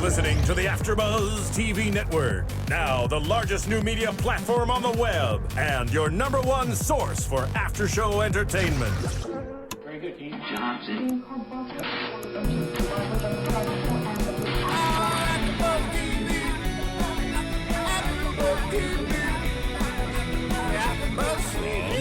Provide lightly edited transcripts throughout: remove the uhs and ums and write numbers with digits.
listening to the AfterBuzz TV network, now the largest new media platform on the web, and your #1 source for after-show entertainment. Very good, Dean Johnson. From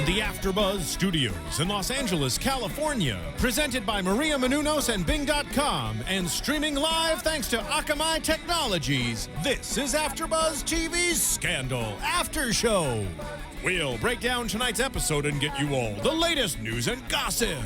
the AfterBuzz Studios in Los Angeles, California, presented by Maria Menounos and Bing.com, and streaming live thanks to Akamai Technologies, this is AfterBuzz TV Scandal After Show. We'll break down tonight's episode and get you all the latest news and gossip.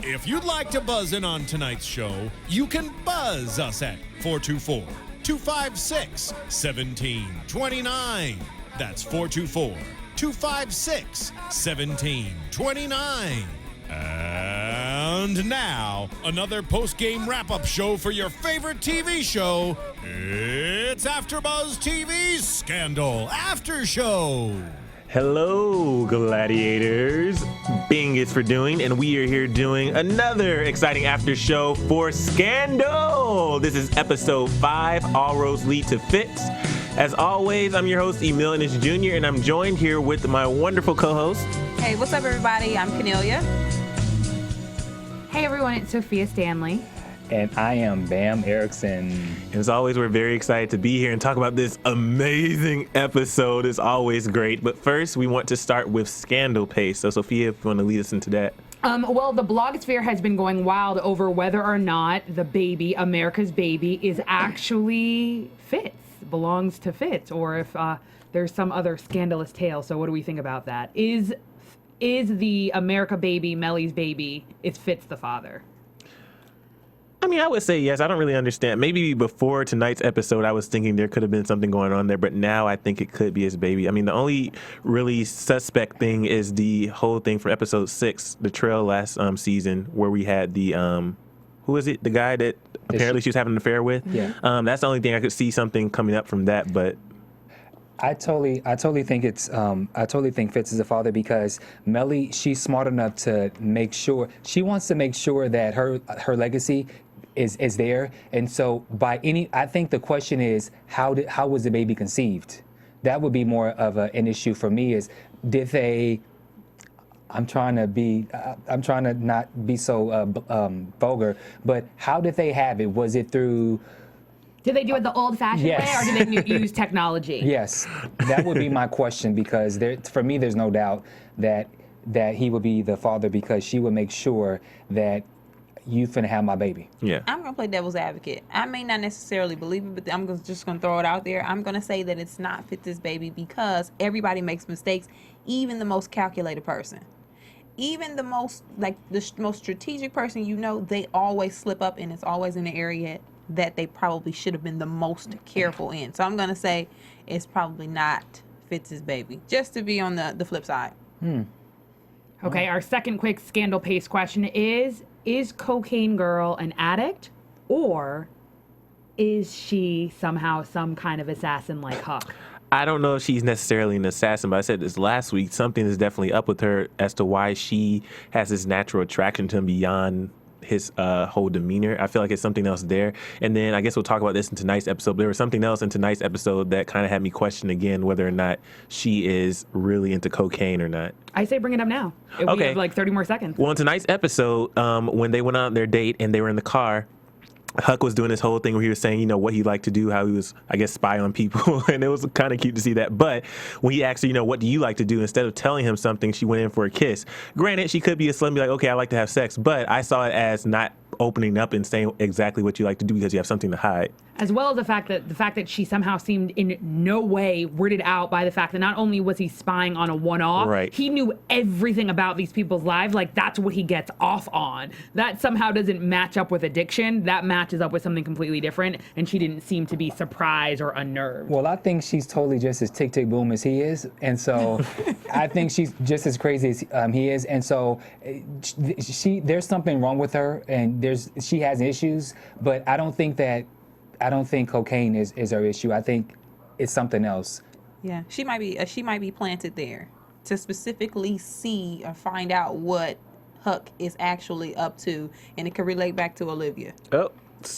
If you'd like to buzz in on tonight's show, you can buzz us at 424-256-1729. That's 424-256-1729. And now, another post-game wrap-up show for your favorite TV show. It's AfterBuzz TV Scandal After Show. Hello, gladiators. Bing is for doing, and we are here doing another exciting after show for Scandal. This is episode 5, All Roads Lead to Fitz. As always, I'm your host, Emile Ennis Jr., and I'm joined here with my wonderful co-host. Hey, what's up, everybody? I'm Kennelia. Hey, everyone, it's Sofia Stanley. And I am Bamm Ericsen. As always, we're very excited to be here and talk about this amazing episode. It's always great. But first, we want to start with Scandal Pace. So, Sophia, if you want to lead us into that. Well, the blogosphere has been going wild over whether or not the baby, America's baby, is actually Fitz, belongs to Fitz, or if there's some other scandalous tale. So what do we think about that? Is the America baby, Melly's baby, is Fitz the father? I mean, I would say yes. I don't really understand. Maybe before tonight's episode, I was thinking there could have been something going on there, but now I think it could be his baby. I mean, the only really suspect thing is the whole thing for episode 6, the trail last season, where we had the who is it? The guy that apparently she was having an affair with. Yeah. That's the only thing I could see something coming up from that, but. I totally think it's I totally think Fitz is the father, because Melly, she's smart enough to make sure, she wants to make sure that her legacy is there. And so I think the question is, how was the baby conceived? That would be more of an issue for me, is I'm trying to not be so vulgar, but how did they have it? Was it through? Did they do it the old-fashioned way, or did they use technology? Yes, that would be my question, because for me, there's no doubt that he would be the father, because she would make sure that you finna have my baby. Yeah. I'm going to play devil's advocate. I may not necessarily believe it, but I'm just going to throw it out there. I'm going to say that it's not Fitz's baby, because everybody makes mistakes, even the most calculated person. Even the most strategic person, they always slip up, and it's always in the area that they probably should have been the most careful in. So I'm going to say it's probably not Fitz's baby, just to be on the flip side. Okay, our second quick scandal pace question is Cocaine Girl an addict, or is she somehow some kind of assassin like Huck? I don't know if she's necessarily an assassin, but I said this last week, something is definitely up with her as to why she has this natural attraction to him beyond his whole demeanor. I feel like it's something else there. And then I guess we'll talk about this in tonight's episode. There was something else in tonight's episode that kind of had me question again whether or not she is really into cocaine or not. I say bring it up now. We have like 30 more seconds. Well, in tonight's episode, when they went on their date and they were in the car, Huck was doing this whole thing where he was saying, what he liked to do, how he was, I guess, spy on people. And it was kind of cute to see that. But when he asked her, what do you like to do? Instead of telling him something, she went in for a kiss. Granted, she could be a slut and be like, okay, I like to have sex. But I saw it as not opening up and saying exactly what you like to do because you have something to hide. As well as the fact that she somehow seemed in no way weirded out by the fact that not only was he spying on a one-off, right, he knew everything about these people's lives. Like, that's what he gets off on. That somehow doesn't match up with addiction. That matches up with something completely different, and she didn't seem to be surprised or unnerved. Well, I think she's totally just as tick-tick-boom as he is, and so I think she's just as crazy as he is, and so there's something wrong with her, and she has issues, but I don't think cocaine is her issue. I think it's something else. Yeah, she might be planted there to specifically see or find out what Huck is actually up to, and it could relate back to Olivia. Oh,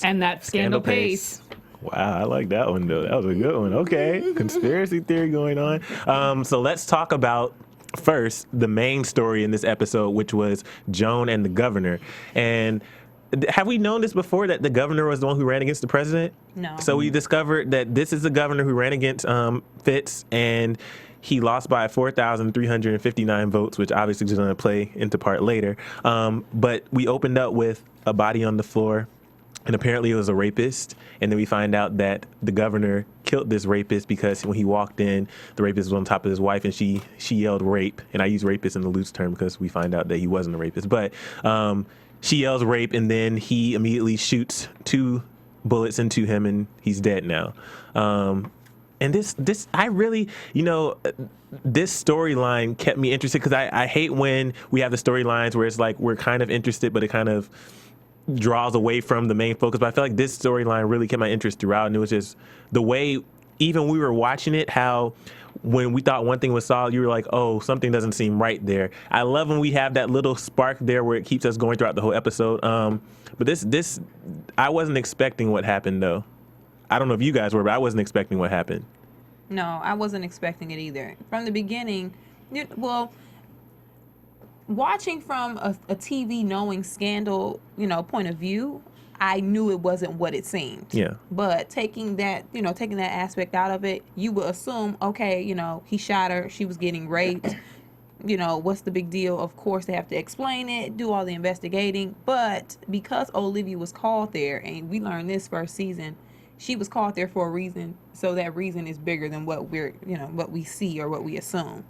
and that scandal pace. Wow, I like that one though. That was a good one. Okay, conspiracy theory going on. So let's talk about first the main story in this episode, which was Joan and the governor. And have we known this before, that the governor was the one who ran against the president? No. So we discovered that this is the governor who ran against Fitz, and he lost by 4,359 votes, which obviously is going to play into part later. But we opened up with a body on the floor, and apparently it was a rapist. And then we find out that the governor killed this rapist because when he walked in, the rapist was on top of his wife, and she yelled rape. And I use rapist in the loose term because we find out that he wasn't a rapist. But she yells rape, and then he immediately shoots 2 bullets into him, and he's dead now. And this, I really, this storyline kept me interested, because I hate when we have the storylines where it's like we're kind of interested, but it kind of draws away from the main focus. But I feel like this storyline really kept my interest throughout, and it was just the way, even we were watching it, how when we thought one thing was solid, you were like, oh, something doesn't seem right there. I love when we have that little spark there where it keeps us going throughout the whole episode. But this, I wasn't expecting what happened, though. I don't know if you guys were, but I wasn't expecting what happened. No, I wasn't expecting it either. From the beginning, watching from a TV knowing Scandal, point of view, I knew it wasn't what it seemed. Yeah. But taking that aspect out of it, you would assume, okay, he shot her, she was getting raped. What's the big deal? Of course, they have to explain it, do all the investigating. But because Olivia was called there, and we learned this first season, she was called there for a reason. So that reason is bigger than what what we see or what we assume.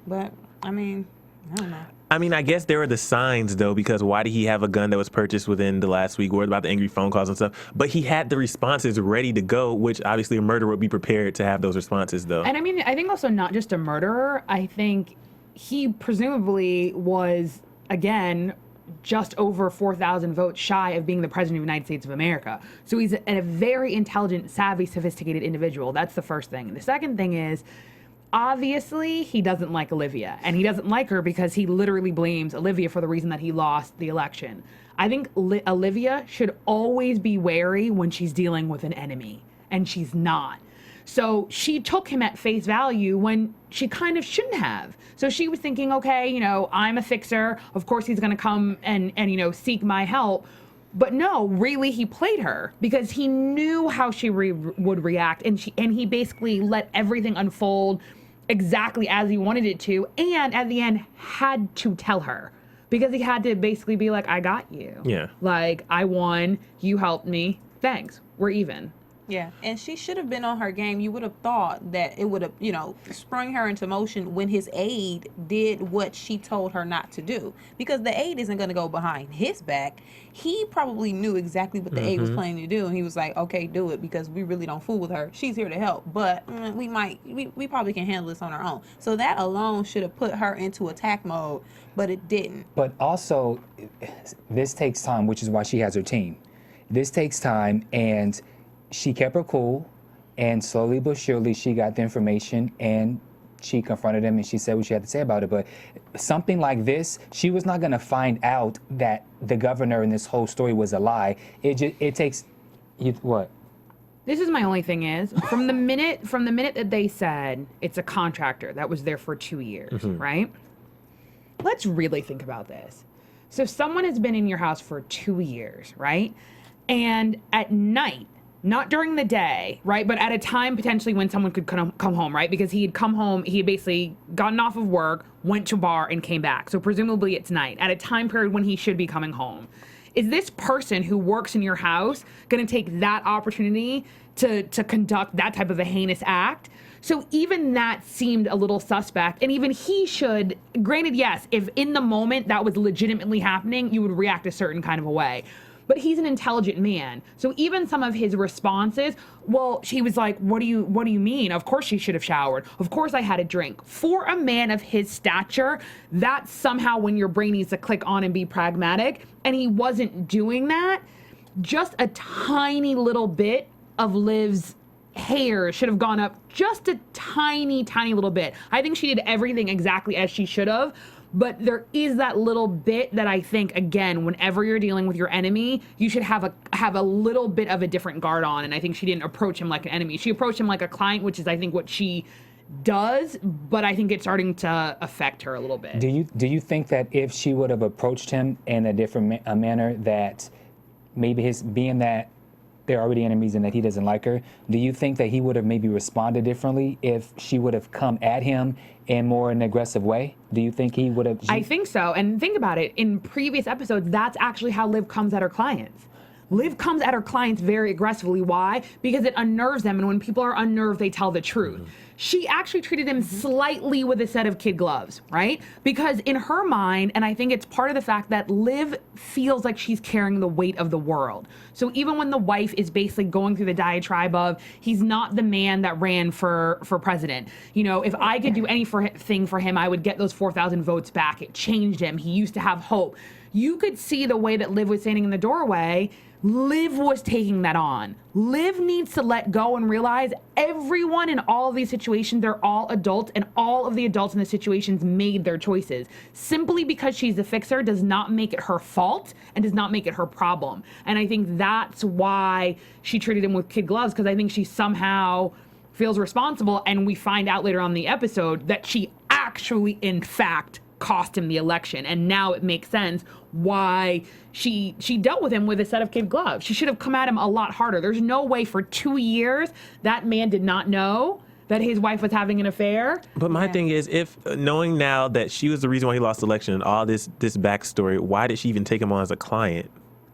But I don't know. I guess there were the signs, though, because why did he have a gun that was purchased within the last week? Worried about the angry phone calls and stuff. But he had the responses ready to go, which obviously a murderer would be prepared to have those responses, though. And I think also not just a murderer. I think he presumably was, again, just over 4,000 votes shy of being the president of the United States of America. So he's a very intelligent, savvy, sophisticated individual. That's the first thing. The second thing is, obviously, he doesn't like Olivia, and he doesn't like her because he literally blames Olivia for the reason that he lost the election. I think Olivia should always be wary when she's dealing with an enemy, and she's not. So she took him at face value when she kind of shouldn't have. So she was thinking, okay, I'm a fixer. Of course he's going to come and seek my help. But no, really, he played her because he knew how she would react, and he basically let everything unfold exactly as he wanted it to, and at the end had to tell her because he had to basically be like, I got you. Yeah. Like, I won, you helped me, thanks, we're even. Yeah, and she should have been on her game. You would have thought that it would have, sprung her into motion when his aide did what she told her not to do. Because the aide isn't going to go behind his back. He probably knew exactly what the aide was planning to do, and he was like, okay, do it, because we really don't fool with her. She's here to help, but we probably can handle this on our own. So that alone should have put her into attack mode, but it didn't. But also, this takes time, which is why she has her team. This takes time, and she kept her cool, and slowly but surely she got the information, and she confronted him, and she said what she had to say about it. But something like this, she was not going to find out that the governor in this whole story was a lie. It takes what? This is my only thing is, from the minute that they said it's a contractor that was there for 2 years, right? Let's really think about this. So someone has been in your house for 2 years, right? And at night, not during the day, right? But at a time potentially when someone could come home, right? Because he had come home, he had basically gotten off of work, went to a bar, and came back. So presumably it's night, at a time period when he should be coming home. Is this person who works in your house going to take that opportunity to conduct that type of a heinous act? So even that seemed a little suspect. And even he should, granted, yes, if in the moment that was legitimately happening, you would react a certain kind of a way. But he's an intelligent man. So even some of his responses, well, she was like, what do you mean? Of course she should have showered. Of course I had a drink. For a man of his stature, that's somehow when your brain needs to click on and be pragmatic. And he wasn't doing that. Just a tiny little bit of Liv's hair should have gone up just a tiny, tiny little bit. I think she did everything exactly as she should have. But there is that little bit that I think, again, whenever you're dealing with your enemy, you should have a little bit of a different guard on. And I think she didn't approach him like an enemy. She approached him like a client, which is, I think, what she does, but I think it's starting to affect her a little bit. Do you think that if she would have approached him in a different manner, that maybe being that they're already enemies and that he doesn't like her, do you think that he would have maybe responded differently if she would have come at him in more an aggressive way? Do you think he would have? I think so. And think about it. In previous episodes, that's actually how Liv comes at her clients. Liv comes at her clients very aggressively. Why? Because it unnerves them. And when people are unnerved, they tell the truth. She actually treated him slightly with a set of kid gloves, right? Because in her mind, and I think it's part of the fact that Liv feels like she's carrying the weight of the world. So even when the wife is basically going through the diatribe of, he's not the man that ran for president. You know, if I could do anything for him, I would get those 4,000 votes back. It changed him. He used to have hope. You could see the way that Liv was standing in the doorway. Liv was taking that on. Liv needs to let go and realize everyone in all of these situations, they're all adults, and all of the adults in the situations made their choices. Simply because she's the fixer does not make it her fault and does not make it her problem. And I think that's why she treated him with kid gloves, because I think she somehow feels responsible, and we find out later on in the episode that she actually, in fact, cost him the election. And now it makes sense why she dealt with him with a set of kid gloves. She should have come at him a lot harder. There's no way for 2 years that man did not know that his wife was having an affair. But my thing is, if knowing now that she was the reason why he lost the election and all this backstory, why did she even take him on as a client?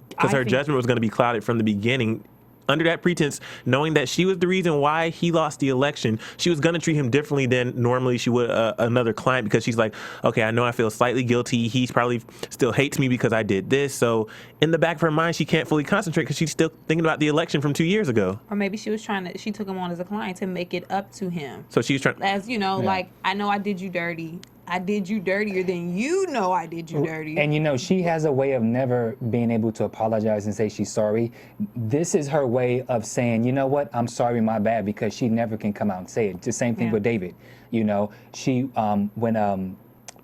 Because her judgment was going to be clouded from the beginning. Under that pretense, knowing that she was the reason why he lost the election, she was going to treat him differently than normally she would another client, because she's like, okay, I know I feel slightly guilty. He probably still hates me because I did this. So in the back of her mind, she can't fully concentrate because she's still thinking about the election from 2 years ago. Or maybe she took him on as a client to make it up to him. So she was trying, as you know, like, I know I did you dirty. I did you dirtier than you know I did you dirty. And you know, she has a way of never being able to apologize and say she's sorry. This is her way of saying, you know what, I'm sorry, my bad, because she never can come out and say it. The same thing with David. You know, she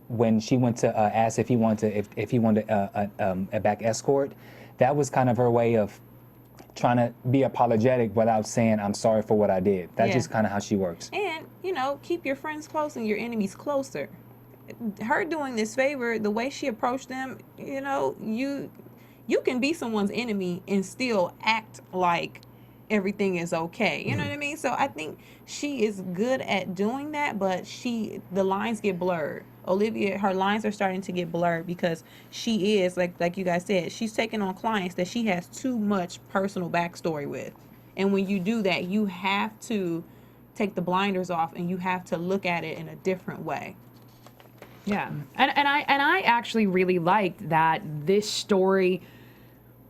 when she went to ask if he wanted a back escort, that was kind of her way of trying to be apologetic without saying I'm sorry for what I did. That's just kind of how she works. And, you know, keep your friends close and your enemies closer. Her doing this favor, the way she approached them, you know, you can be someone's enemy and still act like everything is okay. You know what I mean? So I think she is good at doing that, but the lines get blurred. Olivia, her lines are starting to get blurred because she is, like you guys said, she's taking on clients that she has too much personal backstory with. And when you do that, you have to take the blinders off and you have to look at it in a different way. Yeah. And I actually really liked that this story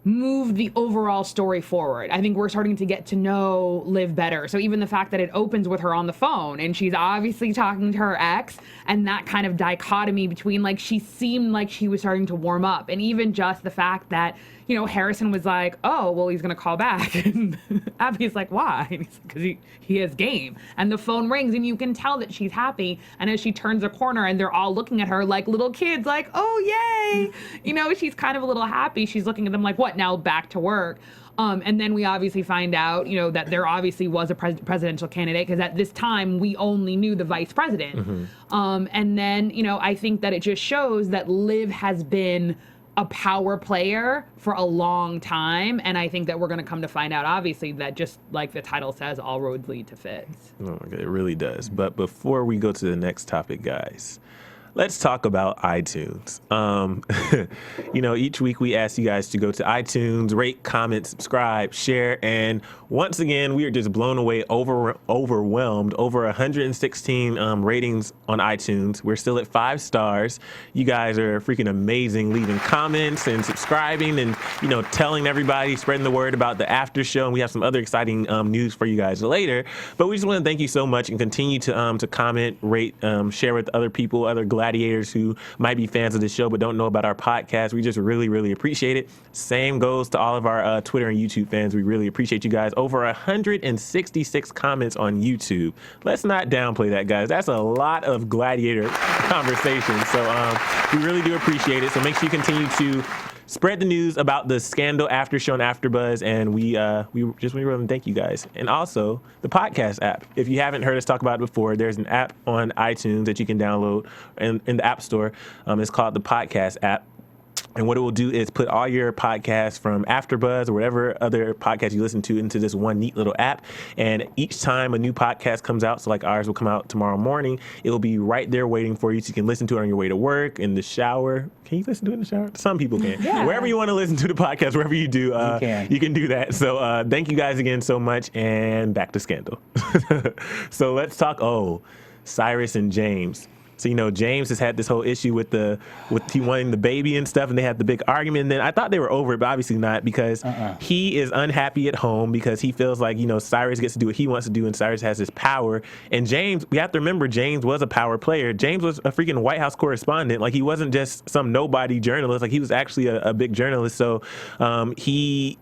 moved the overall story forward. I think we're starting to get to know Liv better. So even the fact that it opens with her on the phone and she's obviously talking to her ex, and that kind of dichotomy between, like, she seemed like she was starting to warm up. And even just the fact that, you know, Harrison was like, oh, well, he's going to call back. And Abby's like, why? Because he has game. And the phone rings and you can tell that she's happy. And as she turns the corner and they're all looking at her like little kids, like, oh, yay. You know, she's kind of a little happy. She's looking at them like, what, now back to work? And then we obviously find out, you know, that there obviously was a presidential candidate, because at this time we only knew the vice president. And then, you know, I think that it just shows that Liv has been a power player for a long time, and I think that we're going to come to find out, obviously, that just like the title says, all roads lead to Fitz. Oh, okay, it really does. But before we go to the next topic, guys, let's talk about iTunes. You know, each week we ask you guys to go to iTunes, rate, comment, subscribe, share, and once again, we are just blown away, overwhelmed. Over 116 ratings on iTunes. We're still at 5 stars. You guys are freaking amazing, leaving comments and subscribing and, you know, telling everybody, spreading the word about the after show. And we have some other exciting news for you guys later. But we just want to thank you so much and continue to comment, rate, share with other people, other gladiators who might be fans of the show but don't know about our podcast. We just really, really appreciate it. Same goes to all of our Twitter and YouTube fans. We really appreciate you guys. Over 166 comments on YouTube. Let's not downplay that, guys. That's a lot of gladiator conversation. So we really do appreciate it. So make sure you continue to spread the news about the Scandal after show on AfterBuzz, and we just want to thank you guys. And also the podcast app. If you haven't heard us talk about it before, there's an app on iTunes that you can download in the App Store. It's called the Podcast app. And what it will do is put all your podcasts from AfterBuzz or whatever other podcast you listen to into this one neat little app. And each time a new podcast comes out, so like ours will come out tomorrow morning, it will be right there waiting for you, so you can listen to it on your way to work, in the shower. Can you listen to it in the shower? Some people can. Yeah. Wherever you want to listen to the podcast, wherever you do, you can do that. So thank you guys again so much, and back to Scandal. So let's talk, Cyrus and James. So, James has had this whole issue with he wanting the baby and stuff, and they had the big argument. And then I thought they were over it, but obviously not, because he is unhappy at home because he feels like, Cyrus gets to do what he wants to do, and Cyrus has his power. And James, we have to remember, James was a power player. James was a freaking White House correspondent. Like, he wasn't just some nobody journalist. Like, he was actually a big journalist. So he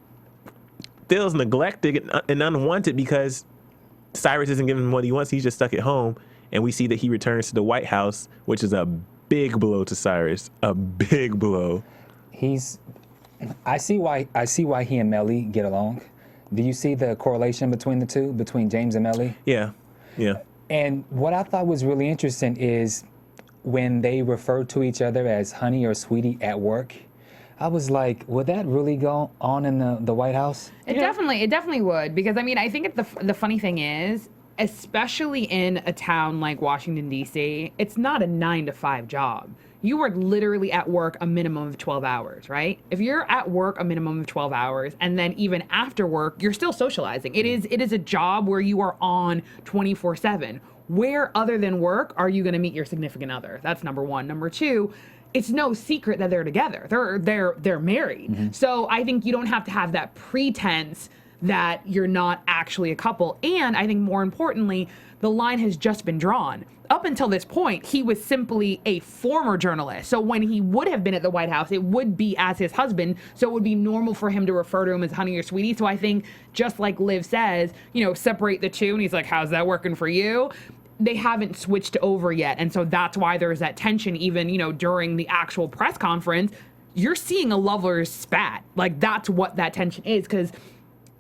feels neglected and unwanted because Cyrus isn't giving him what he wants. He's just stuck at home. And we see that he returns to the White House, which is a big blow to Cyrus. A big blow. I see why he and Melly get along. Do you see the correlation between the two, between James and Melly? Yeah. And what I thought was really interesting is when they referred to each other as honey or sweetie at work. I was like, would that really go on in the White House? It definitely would, because I think the funny thing is, especially in a town like Washington, D.C., it's not a 9-to-5 job. You are literally at work a minimum of 12 hours, right? If you're at work a minimum of 12 hours, and then even after work, you're still socializing. It is a job where you are on 24/7. Where other than work are you going to meet your significant other? That's number one. Number two, it's no secret that they're together. They're married. Mm-hmm. So I think you don't have to have that pretense that you're not actually a couple. And I think more importantly, the line has just been drawn. Up until this point, he was simply a former journalist. So when he would have been at the White House, it would be as his husband. So it would be normal for him to refer to him as honey or sweetie. So I think, just like Liv says, separate the two. And he's like, how's that working for you? They haven't switched over yet. And so that's why there's that tension even, during the actual press conference. You're seeing a lover's spat. Like, that's what that tension is, because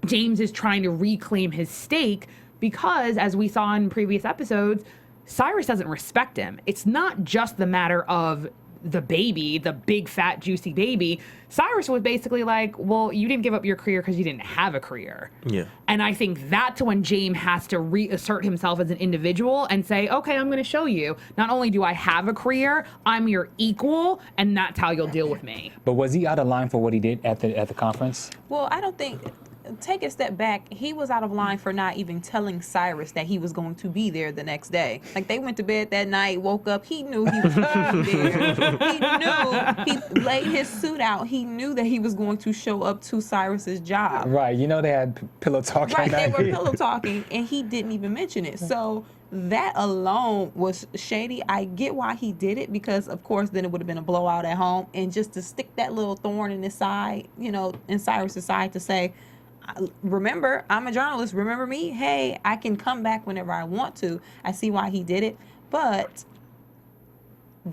James is trying to reclaim his stake because, as we saw in previous episodes, Cyrus doesn't respect him. It's not just the matter of the baby, the big, fat, juicy baby. Cyrus was basically like, well, you didn't give up your career because you didn't have a career. Yeah. And I think that's when James has to reassert himself as an individual and say, okay, I'm going to show you. Not only do I have a career, I'm your equal, and that's how you'll deal with me. But was he out of line for what he did at the conference? Well, I don't think... Take a step back. He was out of line for not even telling Cyrus that he was going to be there the next day. Like, they went to bed that night, woke up. He knew he was going to be there. He knew. He laid his suit out. He knew that he was going to show up to Cyrus's job. Right. They had pillow talking. Right. They were pillow talking, and he didn't even mention it. So that alone was shady. I get why he did it, because, of course, then it would have been a blowout at home. And just to stick that little thorn in his side, in Cyrus's side, to say, remember, I'm a journalist. Remember me? Hey, I can come back whenever I want to. I see why he did it, but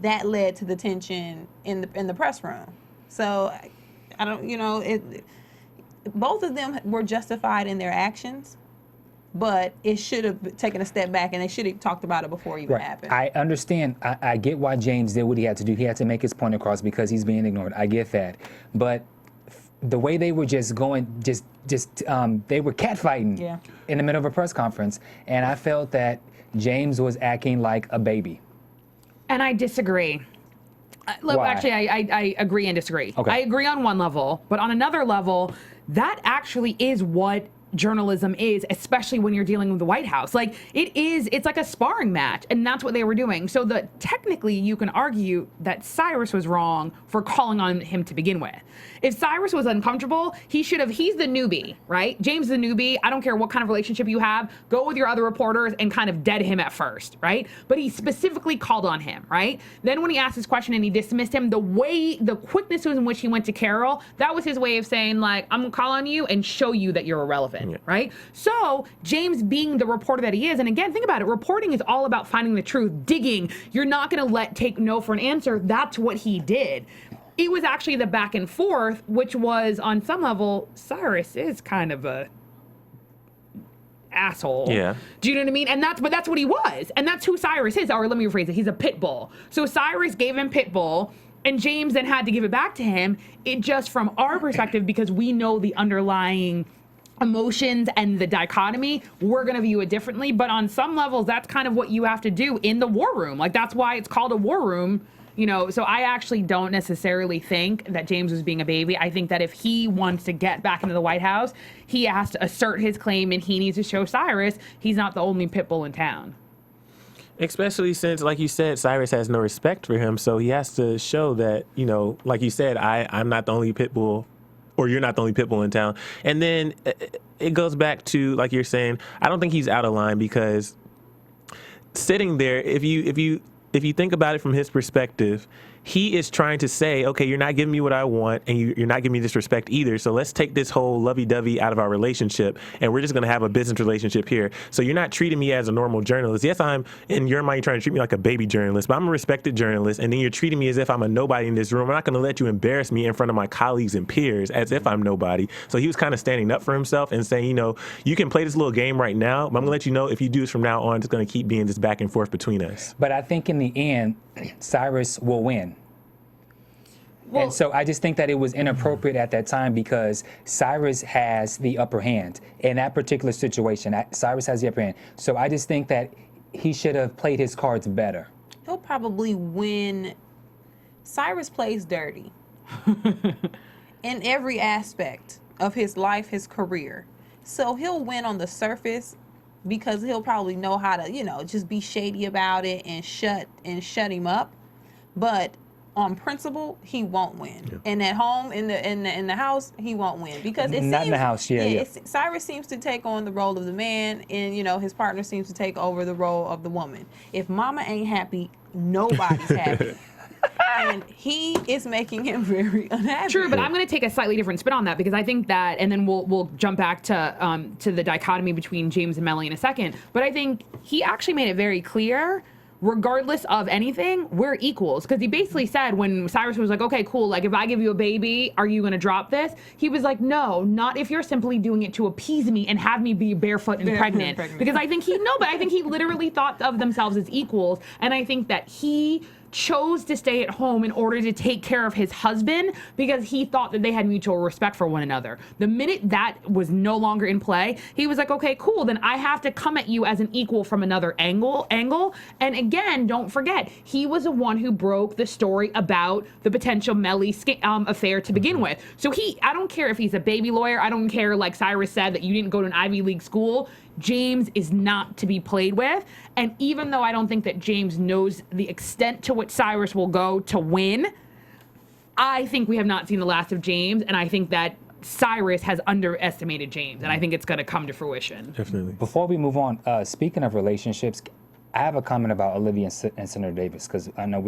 that led to the tension in the press room. So I don't, both of them were justified in their actions, but it should have taken a step back, and they should have talked about it before it even happened. I understand. I get why James did what he had to do. He had to make his point across because he's being ignored. I get that, but the way they were just going, they were catfighting in the middle of a press conference, and I felt that James was acting like a baby. And I disagree. Look, actually, I agree and disagree. Okay. I agree on one level, but on another level, that actually is what journalism is, especially when you're dealing with the White House. Like, it's like a sparring match, and that's what they were doing. So technically you can argue that Cyrus was wrong for calling on him to begin with. If Cyrus was uncomfortable, he's the newbie, right? James the newbie. I don't care what kind of relationship you have. Go with your other reporters and kind of dead him at first, right? But he specifically called on him, right? Then when he asked his question and he dismissed him, the quickness in which he went to Carol, that was his way of saying, like, I'm gonna call on you and show you that you're irrelevant, right? So James, being the reporter that he is, and again, think about it, reporting is all about finding the truth, digging. You're not gonna take no for an answer. That's what he did. It was actually the back and forth, which was, on some level, Cyrus is kind of a asshole. Yeah. Do you know what I mean? And that's what he was. And that's who Cyrus is. Or let me rephrase it. He's a pit bull. So Cyrus gave him pit bull, and James then had to give it back to him. It just, from our perspective, because we know the underlying emotions and the dichotomy, we're going to view it differently. But on some levels, that's kind of what you have to do in the war room. Like, that's why it's called a war room. You know, so I actually don't necessarily think that James was being a baby. I think that if he wants to get back into the White House, he has to assert his claim, and he needs to show Cyrus he's not the only pit bull in town. Especially since, like you said, Cyrus has no respect for him, so he has to show that, you know, like you said, I'm not the only pit bull, or you're not the only pit bull in town. And then it goes back to, like you're saying, I don't think he's out of line, because sitting there, if you think about it from his perspective, he is trying to say, okay, you're not giving me what I want, and you're not giving me this respect either. So let's take this whole lovey-dovey out of our relationship, and we're just going to have a business relationship here. So you're not treating me as a normal journalist. Yes, I'm, in your mind, you're trying to treat me like a baby journalist, but I'm a respected journalist, and then you're treating me as if I'm a nobody in this room. I'm not going to let you embarrass me in front of my colleagues and peers as if I'm nobody. So he was kind of standing up for himself and saying, you know, you can play this little game right now, but I'm going to let you know if you do this from now on, it's going to keep being this back and forth between us. But I think in the end, Cyrus will win. And so I just think that it was inappropriate at that time, because Cyrus has the upper hand in that particular situation. Cyrus has the upper hand. So I just think that he should have played his cards better. He'll probably win. Cyrus plays dirty in every aspect of his life, his career. So he'll win on the surface, because he'll probably know how to, you know, just be shady about it and shut him up. But on principle, he won't win. Yeah. And at home, in the house, he won't win, because it not seems, in the house. Yeah. Cyrus seems to take on the role of the man, and you know, his partner seems to take over the role of the woman. If Mama ain't happy, nobody's happy. And he is making him very unhappy. True, but I'm going to take a slightly different spin on that, because I think that, and then we'll jump back to the dichotomy between James and Melanie in a second. But I think he actually made it very clear, regardless of anything, we're equals. Because he basically said, when Cyrus was like, okay, cool, like, if I give you a baby, are you going to drop this? He was like, no, not if you're simply doing it to appease me and have me be barefoot and pregnant. Because I think he literally thought of themselves as equals. And I think that he chose to stay at home in order to take care of his husband, because he thought that they had mutual respect for one another. The minute that was no longer in play, he was like, okay, cool, then I have to come at you as an equal from another angle. And again, don't forget, he was the one who broke the story about the potential Mellie affair to begin with. So I don't care if he's a baby lawyer, I don't care, like Cyrus said, that you didn't go to an Ivy League school. James is not to be played with. And even though I don't think that James knows the extent to which Cyrus will go to win, I think we have not seen the last of James, and I think that Cyrus has underestimated James, and I think it's going to come to fruition. Definitely. Before we move on, speaking of relationships, I have a comment about Olivia and Senator Davis, because I know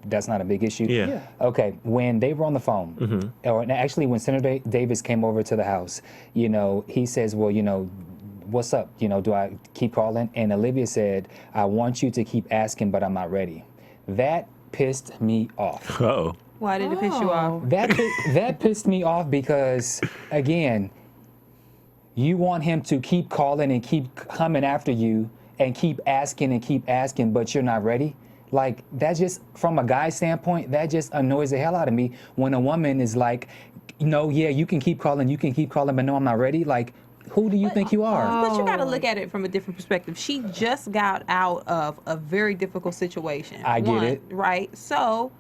that's not a big issue. Yeah. Okay, when they were on the phone, or actually when Senator Davis came over to the house, you know, he says, well, you know, what's up? You know, do I keep calling? And Olivia said, I want you to keep asking, but I'm not ready. That pissed me off. Uh-oh. Why did it piss you off? That pissed me off because, again, you want him to keep calling and keep coming after you and keep asking, but you're not ready. Like, that just, from a guy's standpoint, that just annoys the hell out of me when a woman is like, no, yeah, you can keep calling, but no, I'm not ready. Like, who do you think you are? But you got to look at it from a different perspective. She just got out of a very difficult situation. I get it. Right? So,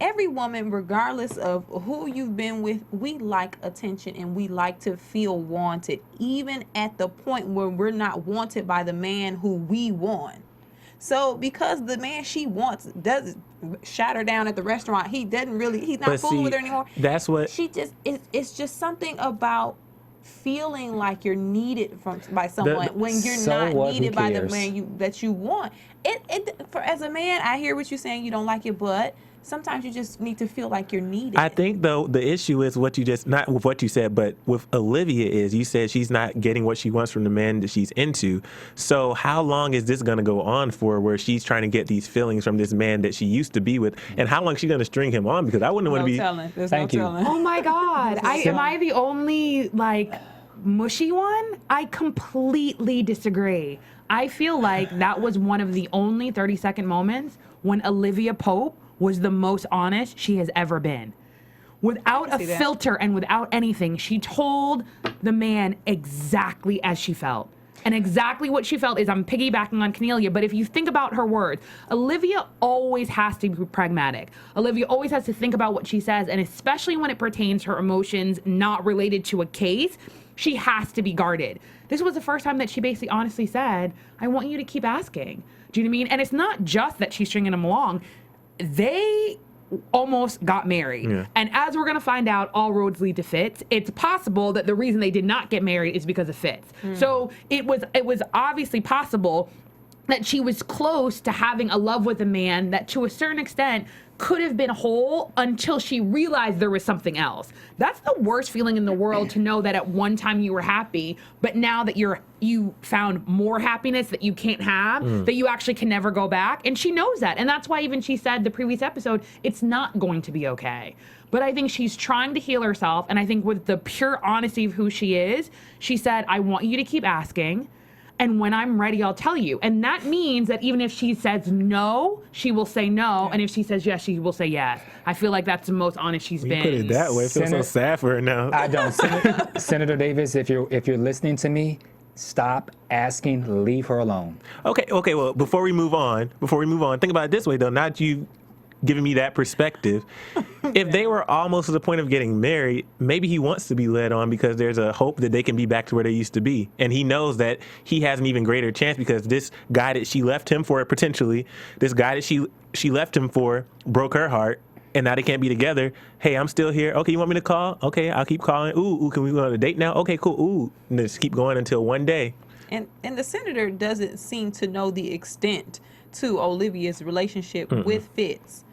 every woman, regardless of who you've been with, we like attention and we like to feel wanted, even at the point where we're not wanted by the man who we want. So because the man she wants does shot her down at the restaurant, he's not fooling with her anymore. That's what It's just something about feeling like you're needed by someone when you're not needed by the man that you want. As a man, I hear what you're saying. You don't like it, but sometimes you just need to feel like you're needed. I think, though, the issue is not with what you said, but with Olivia is you said she's not getting what she wants from the man that she's into. So how long is this going to go on for where she's trying to get these feelings from this man that she used to be with? And how long is she going to string him on? Because I wouldn't want to be... There's Thank no you. telling. Oh my God. Am I the only, mushy one? I completely disagree. I feel like that was one of the only 30-second moments when Olivia Pope was the most honest she has ever been. Without a filter and without anything, she told the man exactly as she felt. And exactly what she felt is, I'm piggybacking on Kennelia, but if you think about her words, Olivia always has to be pragmatic. Olivia always has to think about what she says, and especially when it pertains to her emotions not related to a case, she has to be guarded. This was the first time that she basically honestly said, I want you to keep asking. Do you know what I mean? And it's not just that she's stringing him along. They almost got married. Yeah. And as we're going to find out, all roads lead to Fitz. It's possible that the reason they did not get married is because of Fitz. So it was obviously possible that she was close to having a love with a man that to a certain extent could have been whole until she realized there was something else. That's the worst feeling in the world, to know that at one time you were happy, but now that you found more happiness that you can't have, that you actually can never go back. And she knows that. And that's why even she said the previous episode, it's not going to be okay. But I think she's trying to heal herself. And I think with the pure honesty of who she is, she said, I want you to keep asking. And when I'm ready, I'll tell you. And that means that even if she says no, she will say no. And if she says yes, she will say yes. I feel like that's the most honest she's been. Put it that way. I feel so sad for her now. I don't. Senator Davis, if you're listening to me, stop asking. Leave her alone. Okay. Well, before we move on, think about it this way, though. Now that you've given me that perspective, if they were almost to the point of getting married, maybe he wants to be led on because there's a hope that they can be back to where they used to be. And he knows that he has an even greater chance because this guy that she left him for, potentially, this guy that she left him for broke her heart. And now they can't be together. Hey, I'm still here. Okay, you want me to call? Okay, I'll keep calling. Ooh, can we go on a date now? Okay, cool. Ooh, and just keep going until one day. And the senator doesn't seem to know the extent to Olivia's relationship with Fitz.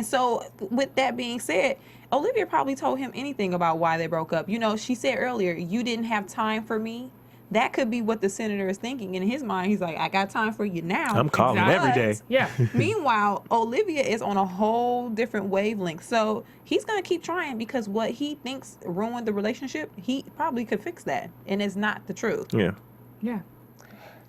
So with that being said, Olivia probably told him anything about why they broke up. You know, she said earlier, you didn't have time for me. That could be what the senator is thinking. In his mind, he's like, I got time for you now. I'm calling every day. Yeah. Meanwhile, Olivia is on a whole different wavelength. So he's going to keep trying because what he thinks ruined the relationship, he probably could fix that. And it's not the truth. Yeah. Yeah.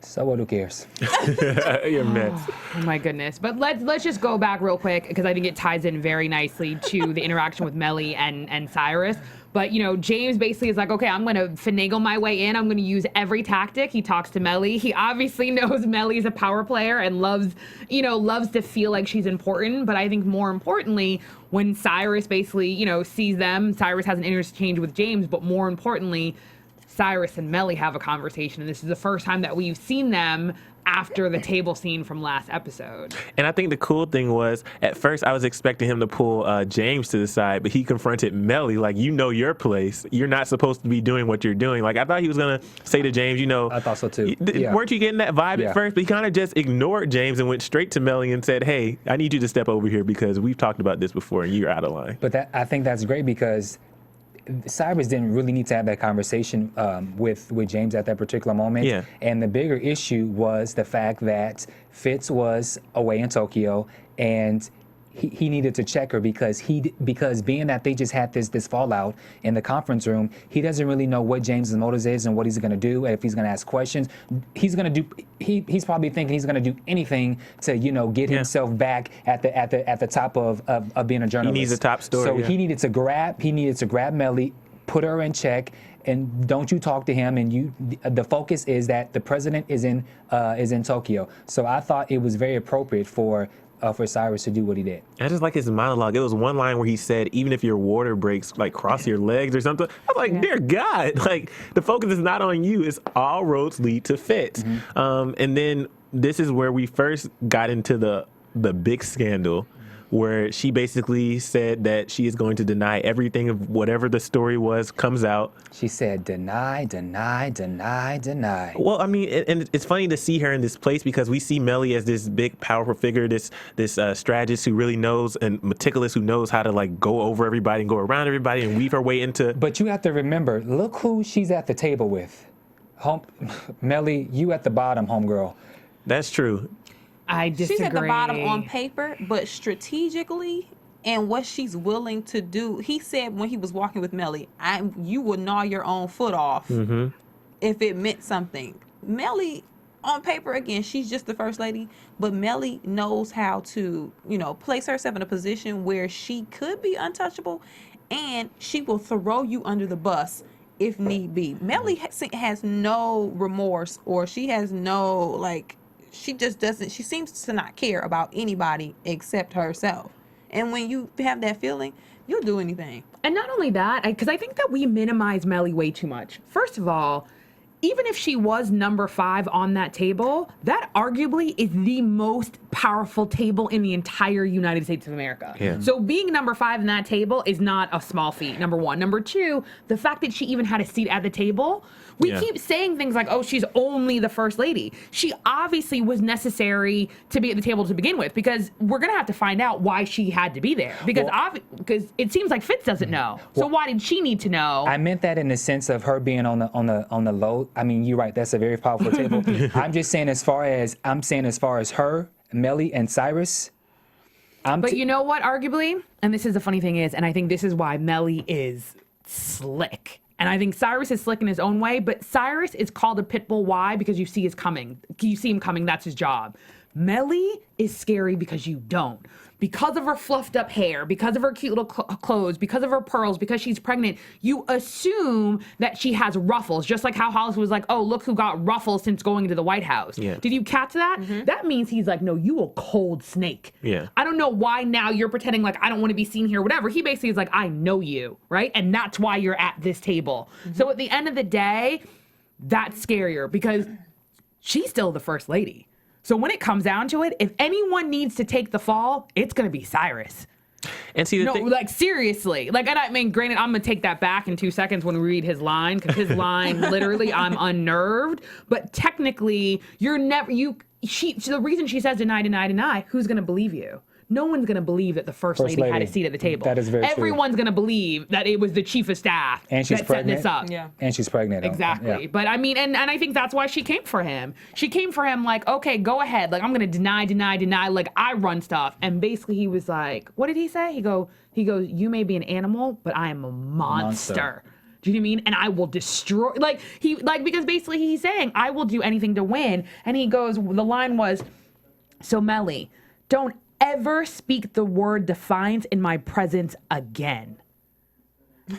So what? Who cares? You're a mess. Oh my goodness. But let's just go back real quick because I think it ties in very nicely to the interaction with Mellie and Cyrus. But, you know, James basically is like, okay, I'm going to finagle my way in. I'm going to use every tactic. He talks to Mellie. He obviously knows Mellie's a power player and loves to feel like she's important. But I think more importantly, when Cyrus basically, sees them, Cyrus has an interchange with James. But more importantly, Cyrus and Mellie have a conversation. And this is the first time that we've seen them after the table scene from last episode. And I think the cool thing was, at first I was expecting him to pull James to the side, but he confronted Mellie like, you know your place. You're not supposed to be doing what you're doing. Like, I thought he was going to say to James, I thought so too. Weren't you getting that vibe at first? But he kind of just ignored James and went straight to Mellie and said, hey, I need you to step over here because we've talked about this before and you're out of line. But I think that's great because Cyrus didn't really need to have that conversation with James at that particular moment. Yeah. And the bigger issue was the fact that Fitz was away in Tokyo and he needed to check her because being that they just had this fallout in the conference room, he doesn't really know what James's motives is and what he's going to do, and if he's going to ask questions. He's probably thinking he's going to do anything to get himself back at the top of being a journalist. He needs a top story. So he needed to grab Mellie, put her in check, and don't you talk to him. And the focus is that the president is in Tokyo. So I thought it was very appropriate for for Cyrus to do what he did. I just like his monologue. It was one line where he said, even if your water breaks, like cross your legs or something. I was like, dear God, like the focus is not on you. It's all roads lead to Fitz. And then this is where we first got into the big scandal, where she basically said that she is going to deny everything of whatever the story was comes out. She said, deny, deny, deny, deny. Well, I mean, and it's funny to see her in this place because we see Melly as this big, powerful figure, this strategist who really knows and meticulous, who knows how to like go over everybody and go around everybody and weave her way into. But you have to remember, look who she's at the table with. Melly, you at the bottom, homegirl. That's true. I disagree. She's at the bottom on paper, but strategically and what she's willing to do. He said when he was walking with Melly, you would gnaw your own foot off if it meant something. Melly, on paper, again, she's just the first lady, but Melly knows how to, place herself in a position where she could be untouchable, and she will throw you under the bus if need be. Melly has no remorse, or she has no, she just doesn't, she seems to not care about anybody except herself. And when you have that feeling, you'll do anything. And not only that, because I think that we minimize Melly way too much. First of all, even if she was number 5 on that table, that arguably is the most powerful table in the entire United States of America. Yeah. So being number 5 in that table is not a small feat, number one. Number two, the fact that she even had a seat at the table, we keep saying things like, oh, she's only the first lady. She obviously was necessary to be at the table to begin with, because we're going to have to find out why she had to be there. Because it seems like Fitz doesn't know. So why did she need to know? I meant that in the sense of her being on the low. I mean, you're right. That's a very powerful table. I'm just saying as far as her, Melly, and Cyrus. But you know what, arguably, and this is the funny thing is, and I think this is why Melly is slick. And I think Cyrus is slick in his own way, but Cyrus is called a pit bull. Why? Because you see him coming. That's his job. Melly is scary because you don't. Because of her fluffed up hair, because of her cute little clothes, because of her pearls, because she's pregnant, you assume that she has ruffles. Just like how Hollis was like, oh, look who got ruffles since going into the White House. Yeah. Did you catch that? That means he's like, no, you a cold snake. Yeah. I don't know why now you're pretending like I don't want to be seen here, whatever. He basically is like, I know you, right? And that's why you're at this table. So at the end of the day, that's scarier because she's still the first lady. So when it comes down to it, if anyone needs to take the fall, it's going to be Cyrus. And see, Seriously. And I mean, granted, I'm going to take that back in 2 seconds when we read his line, because his line, literally, I'm unnerved. But technically, the reason she says deny, deny, deny, who's going to believe you? No one's going to believe that the first lady had a seat at the table. That is very true. Everyone's going to believe that it was the chief of staff and she's that pregnant. set this up. Yeah. And she's pregnant. Exactly. Yeah. But I mean, and I think that's why she came for him. She came for him like, okay, go ahead. Like, I'm going to deny, deny, deny. Like, I run stuff. And basically he was like, what did he say? He goes, you may be an animal, but I am a monster. Do you know what I mean? And I will destroy, because basically he's saying, I will do anything to win. And he goes, the line was, so Melly, don't ever speak the word defiance in my presence again.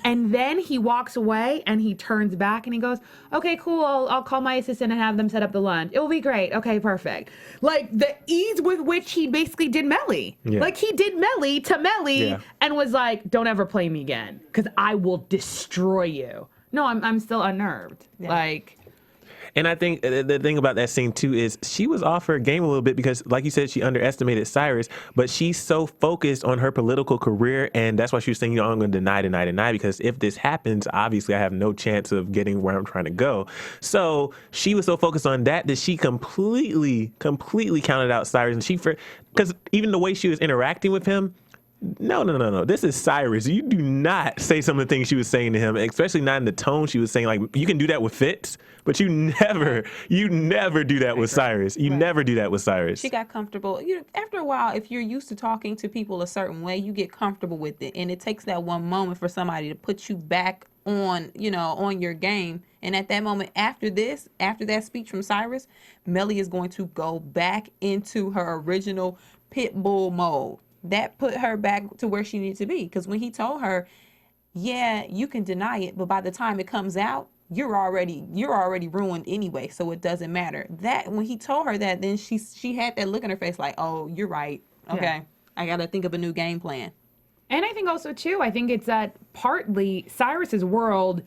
And then he walks away and he turns back and he goes, okay, cool. I'll call my assistant and have them set up the lunch. It will be great. Okay, perfect. Like the ease with which he basically did Melly. Yeah. Like he did Melly to Melly and was like, don't ever play me again because I will destroy you. No, I'm still unnerved. Yeah. And I think the thing about that scene, too, is she was off her game a little bit because, like you said, she underestimated Cyrus, but she's so focused on her political career, and that's why she was saying, I'm going to deny, because if this happens, obviously I have no chance of getting where I'm trying to go. So she was so focused on that she completely counted out Cyrus. And because even the way she was interacting with him, No. This is Cyrus. You do not say some of the things she was saying to him, especially not in the tone she was saying. Like, you can do that with Fitz, but you never do that with Cyrus. You never do that with Cyrus. She got comfortable. After a while, if you're used to talking to people a certain way, you get comfortable with it. And it takes that one moment for somebody to put you back on your game. And at that moment, after that speech from Cyrus, Melly is going to go back into her original pit bull mode. That put her back to where she needed to be. Because when he told her, yeah, you can deny it, but by the time it comes out, you're already ruined anyway, so it doesn't matter. That when he told her that, then she had that look in her face like, oh, you're right. Okay, I got to think of a new game plan. And I think also, too, I think it's that partly Cyrus's world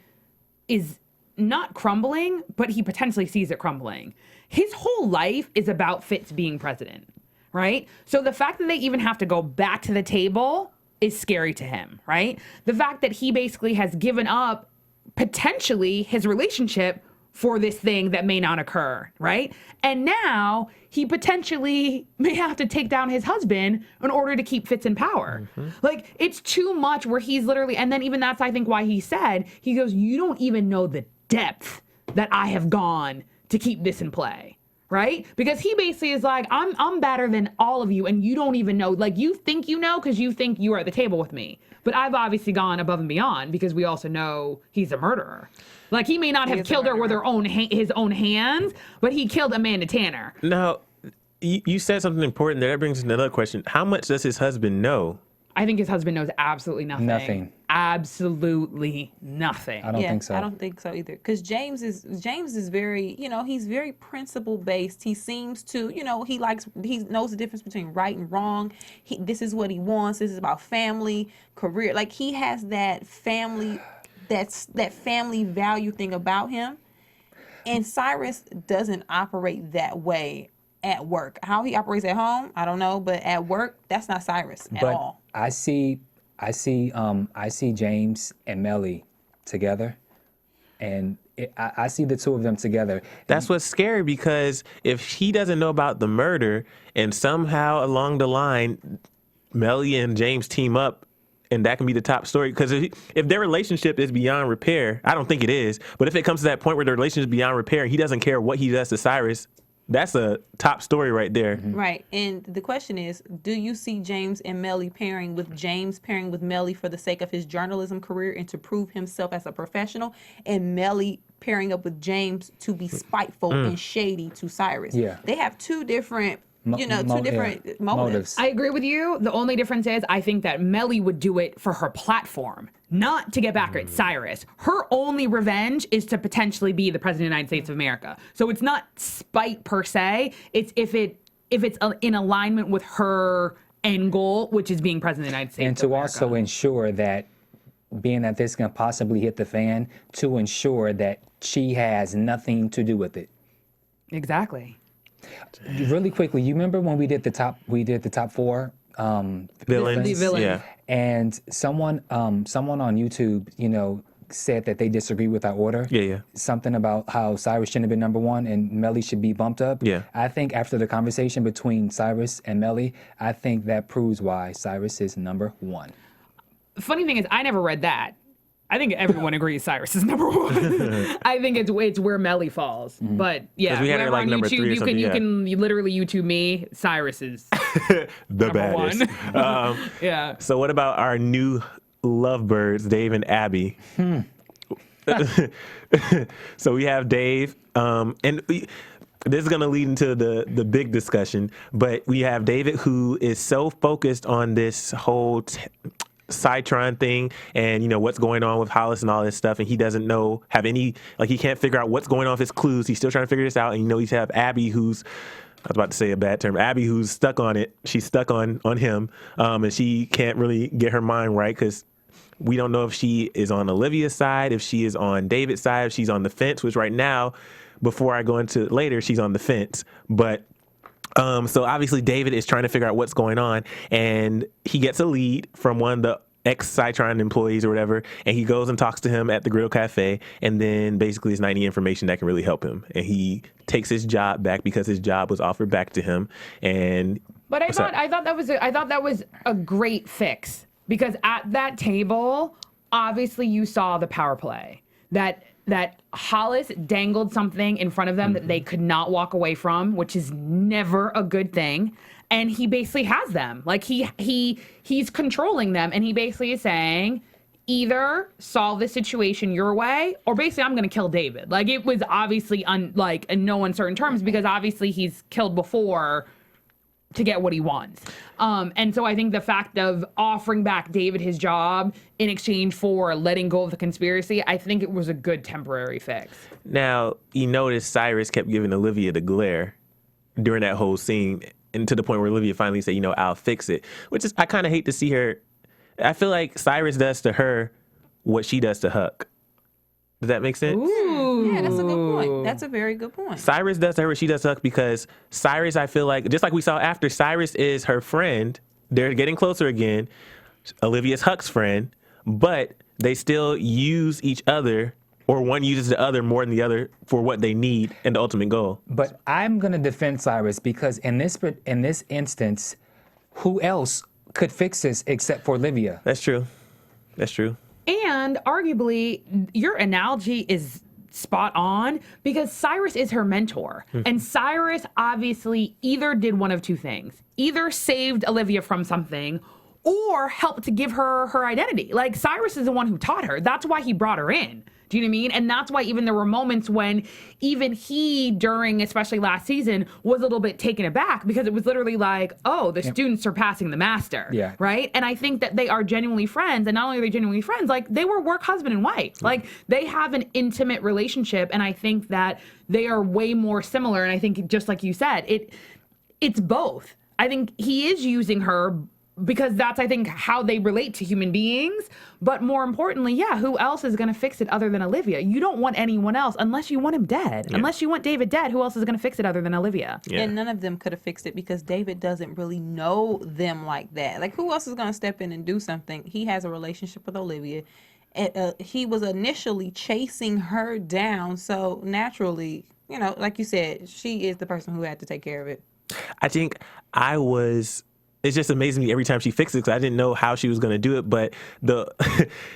is not crumbling, but he potentially sees it crumbling. His whole life is about Fitz being president, right? So the fact that they even have to go back to the table is scary to him, right? The fact that he basically has given up potentially his relationship for this thing that may not occur, right? And now he potentially may have to take down his husband in order to keep Fitz in power. Like, it's too much where he's literally, and then even that's, I think, why he said, he goes, you don't even know the depth that I have gone to keep this in play, right? Because he basically is like, I'm better than all of you, and you don't even know. Like, you think you know because you think you are at the table with me. But I've obviously gone above and beyond because we also know he's a murderer. Like, he may not have killed her with his own hands, but he killed Amanda Tanner. Now, you said something important there. That brings another question. How much does his husband know? I think his husband knows absolutely nothing. Nothing. Absolutely nothing. I don't think so. I don't think so either. Because James is very, he's very principle based. He seems to, he knows the difference between right and wrong. This is what he wants. This is about family, career. Like, he has that family, that family value thing about him. And Cyrus doesn't operate that way at work. How he operates at home, I don't know, but at work, that's not Cyrus at all. I see James and Melly together, and I see the two of them together. That's what's scary, because if he doesn't know about the murder and somehow along the line, Melly and James team up, and that can be the top story. Because if their relationship is beyond repair, I don't think it is, but if it comes to that point where the relationship is beyond repair and he doesn't care what he does to Cyrus, that's a top story right there. Right. And the question is, do you see James and Melly pairing with Melly for the sake of his journalism career and to prove himself as a professional, and Melly pairing up with James to be spiteful and shady to Cyrus? Yeah. They have two different motives. I agree with you. The only difference is I think that Melly would do it for her platform, not to get back at Cyrus. Her only revenge is to potentially be the president of the United States of America. So it's not spite per se. It's if it's in alignment with her end goal, which is being president of the United States And of to America. also ensure that, being that this can possibly hit the fan, to ensure that she has nothing to do with it. Exactly. Really quickly, you remember when we did the top four Villains. Yeah. and someone on YouTube, said that they disagree with our order. Yeah. Something about how Cyrus shouldn't have been number one and Melly should be bumped up. Yeah. I think after the conversation between Cyrus and Melly, I think that proves why Cyrus is number one. The funny thing is, I never read that. I think everyone agrees Cyrus is number one. I think it's where Melly falls. But yeah, 'Cause we had her, whoever like, on number YouTube, 3 or something, you yeah. can literally YouTube me. Cyrus is The number baddest. one. Yeah. So what about our new lovebirds, Dave and Abby? So we have Dave, this is going to lead into the big discussion, but we have David, who is so focused on this whole Citron thing and, what's going on with Hollis and all this stuff, and he doesn't he can't figure out what's going on with his clues. He's still trying to figure this out, and, he's have Abby, who's, I was about to say a bad term, Abby, who's stuck on it. She's stuck on him, and she can't really get her mind right, because we don't know if she is on Olivia's side, if she is on David's side, if she's on the fence, which right now, before I go into it later, she's on the fence. But so obviously David is trying to figure out what's going on, and he gets a lead from one of the ex-Citron employees or whatever, and he goes and talks to him at the Grill Cafe, and then basically it's not any information that can really help him, and he takes his job back because his job was offered back to him. But I thought that was a great fix, because at that table, obviously you saw the power play that Hollis dangled something in front of them that they could not walk away from, which is never a good thing. And he basically has them. Like, he's controlling them, and he basically is saying, either solve this situation your way, or basically I'm going to kill David. Like, it was obviously in no uncertain terms, because obviously he's killed before to get what he wants. And so I think the fact of offering back David his job in exchange for letting go of the conspiracy, I think it was a good temporary fix. Now, you notice Cyrus kept giving Olivia the glare during that whole scene. and to the point where Olivia finally said, I'll fix it. Which is, I kind of hate to see her. I feel like Cyrus does to her what she does to Huck. Does that make sense? Ooh. Yeah, that's a good point. That's a very good point. Cyrus does to her what she does to Huck, because Cyrus, I feel like, just like we saw after, Cyrus is her friend. They're getting closer again. Olivia's Huck's friend, but they still use each other, or one uses the other more than the other for what they need and the ultimate goal. But I'm going to defend Cyrus because in this instance, who else could fix this except for Olivia? That's true. That's true. And arguably, your analogy is spot on because Cyrus is her mentor. And Cyrus obviously either did one of two things. Either saved Olivia from something or helped to give her her identity. Like, Cyrus is the one who taught her. That's why he brought her in. Do you know what I mean? And that's why even there were moments when even he, during especially last season, was a little bit taken aback because it was literally like, oh, the student's surpassing the master. Yeah. Right? And I think that they are genuinely friends. And not only are they genuinely friends, like, they were work husband and wife. Like, they have an intimate relationship. And I think that they are way more similar. And I think, just like you said, it's both. I think he is using her because that's, I think, how they relate to human beings. But more importantly, yeah, who else is going to fix it other than Olivia? You don't want anyone else unless you want him dead. Yeah. Unless you want David dead, who else is going to fix it other than Olivia? Yeah. And none of them could have fixed it because David doesn't really know them like that. Like, who else is going to step in and do something? He has a relationship with Olivia. He was initially chasing her down. So naturally, like you said, she is the person who had to take care of it. I think it's just amazing me every time she fixes it because I didn't know how she was going to do it. But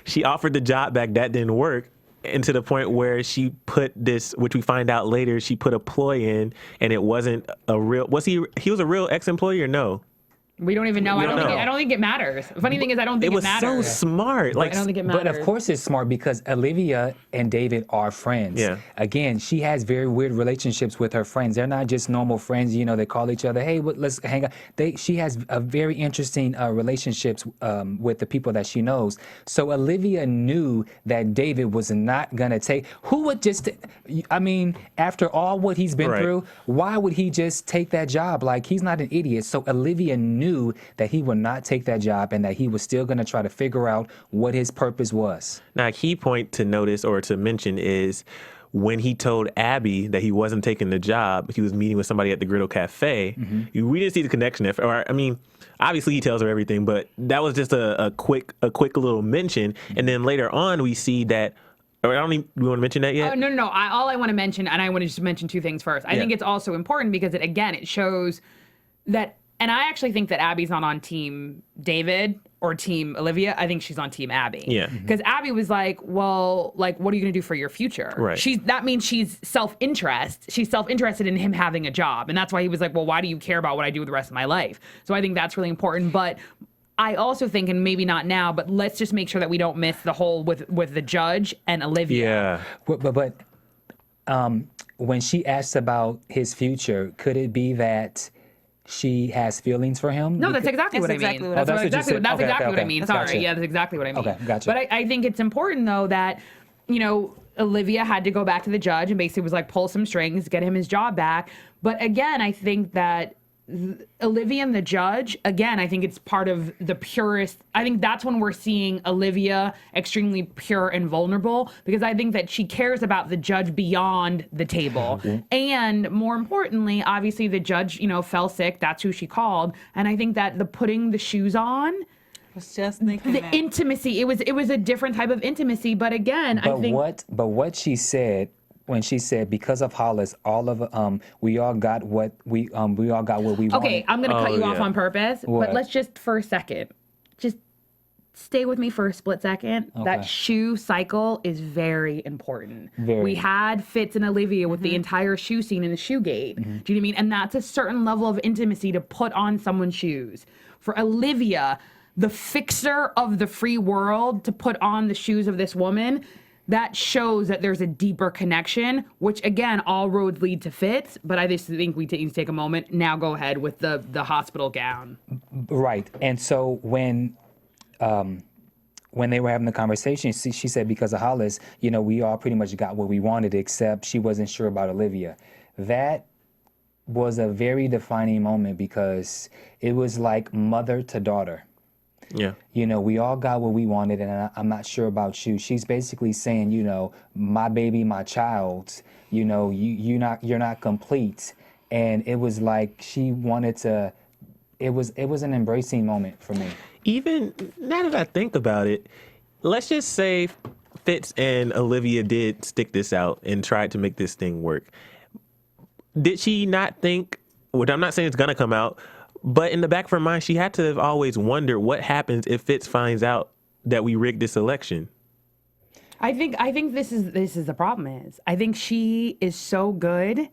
she offered the job back. That didn't work. And to the point where she put this, which we find out later, she put a ploy in and it wasn't a real, he was a real ex-employee or no? We don't even know. I don't think it matters. The funny thing is, I don't think it matters. It was so smart. Like, I don't think it matters. But of course it's smart because Olivia and David are friends. Yeah. Again, she has very weird relationships with her friends. They're not just normal friends. They call each other, hey, let's hang out. She has a very interesting relationships with the people that she knows. So Olivia knew that David was not going to take, who would just, after all what he's been through, why would he just take that job? Like, he's not an idiot. So Olivia knew that he would not take that job and that he was still going to try to figure out what his purpose was. Now, a key point to notice or to mention is when he told Abby that he wasn't taking the job, he was meeting with somebody at the Griddle Cafe. Mm-hmm. We didn't see the connection. Obviously he tells her everything, but that was just a quick little mention. Mm-hmm. And then later on, we see that. We want to mention that yet? No. All I want to mention, and I want to just mention two things first. I think it's also important because it shows that. And I actually think that Abby's not on team David or team Olivia. I think she's on team Abby. Yeah. Because Abby was like, well, like, what are you going to do for your future? Right. That means she's self-interest. She's self-interested in him having a job. And that's why he was like, well, why do you care about what I do with the rest of my life? So I think that's really important. But I also think, and maybe not now, but let's just make sure that we don't miss the whole with the judge and Olivia. Yeah. But when she asked about his future, could it be that she has feelings for him? No, that's exactly what I mean. That's exactly what I mean. Sorry. Yeah, that's exactly what I mean. Okay, gotcha. But I think it's important, though, that, Olivia had to go back to the judge and basically was like, pull some strings, get him his job back. But again, I think that Olivia and the judge, again, I think it's part of the purest. I think that's when we're seeing Olivia extremely pure and vulnerable because I think that she cares about the judge beyond the table. Mm-hmm. And more importantly, obviously the judge, fell sick. That's who she called. And I think that the putting the shoes on, I was just thinking the intimacy, it was a different type of intimacy. But again, I think. But what she said. When she said, because of Hollis, all of we all got what we wanted. Okay, I'm gonna cut you off on purpose, but let's just for a second, just stay with me for a split second. Okay. That shoe cycle is very important. We had Fitz and Olivia with the entire shoe scene in the shoe gate. Mm-hmm. Do you know what I mean? And that's a certain level of intimacy to put on someone's shoes. For Olivia, the fixer of the free world, to put on the shoes of this woman. That shows that there's a deeper connection, which again, all roads lead to Fitz. But I just think we need to take a moment. Now go ahead with the hospital gown. Right. And so when they were having the conversation, she said, because of Hollis, we all pretty much got what we wanted, except she wasn't sure about Olivia. That was a very defining moment because it was like mother to daughter. Yeah. You know, we all got what we wanted, and I'm not sure about you. She's basically saying, you know, my baby, my child, you know, you're not complete. And it was like she wanted to. It was an embracing moment for me. Even now that I think about it, let's just say Fitz and Olivia did stick this out and tried to make this thing work. Did she not think, well, I'm not saying it's going to come out, but in the back of her mind, she had to have always wondered what happens if Fitz finds out that we rigged this election. I think this is the problem is. I think she is so good.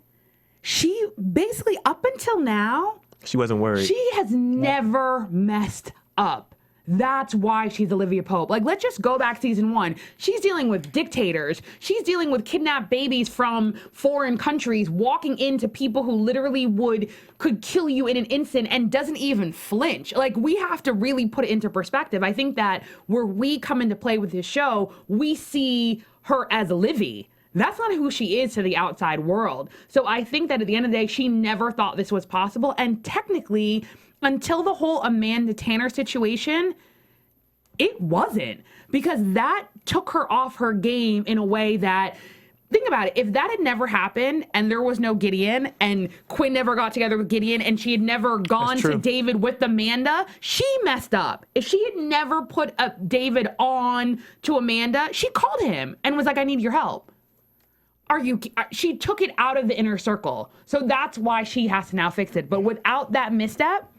She basically, up until now, She wasn't worried. she has never messed up. That's why she's Olivia Pope. Like, let's just go back season 1. She's dealing with dictators. She's dealing with kidnapped babies from foreign countries, walking into people who literally could kill you in an instant and doesn't even flinch. Like, we have to really put it into perspective. I think that where we come into play with this show, we see her as Olivia. That's not who she is to the outside world. So I think that at the end of the day, she never thought this was possible. And technically, until the whole Amanda Tanner situation, it wasn't. Because that took her off her game in a way that, think about it, if that had never happened and there was no Gideon and Quinn never got together with Gideon and she had never gone to David with Amanda, she messed up. If she had never put David on to Amanda, she called him and was like, I need your help. She took it out of the inner circle. So that's why she has to now fix it. But without that misstep,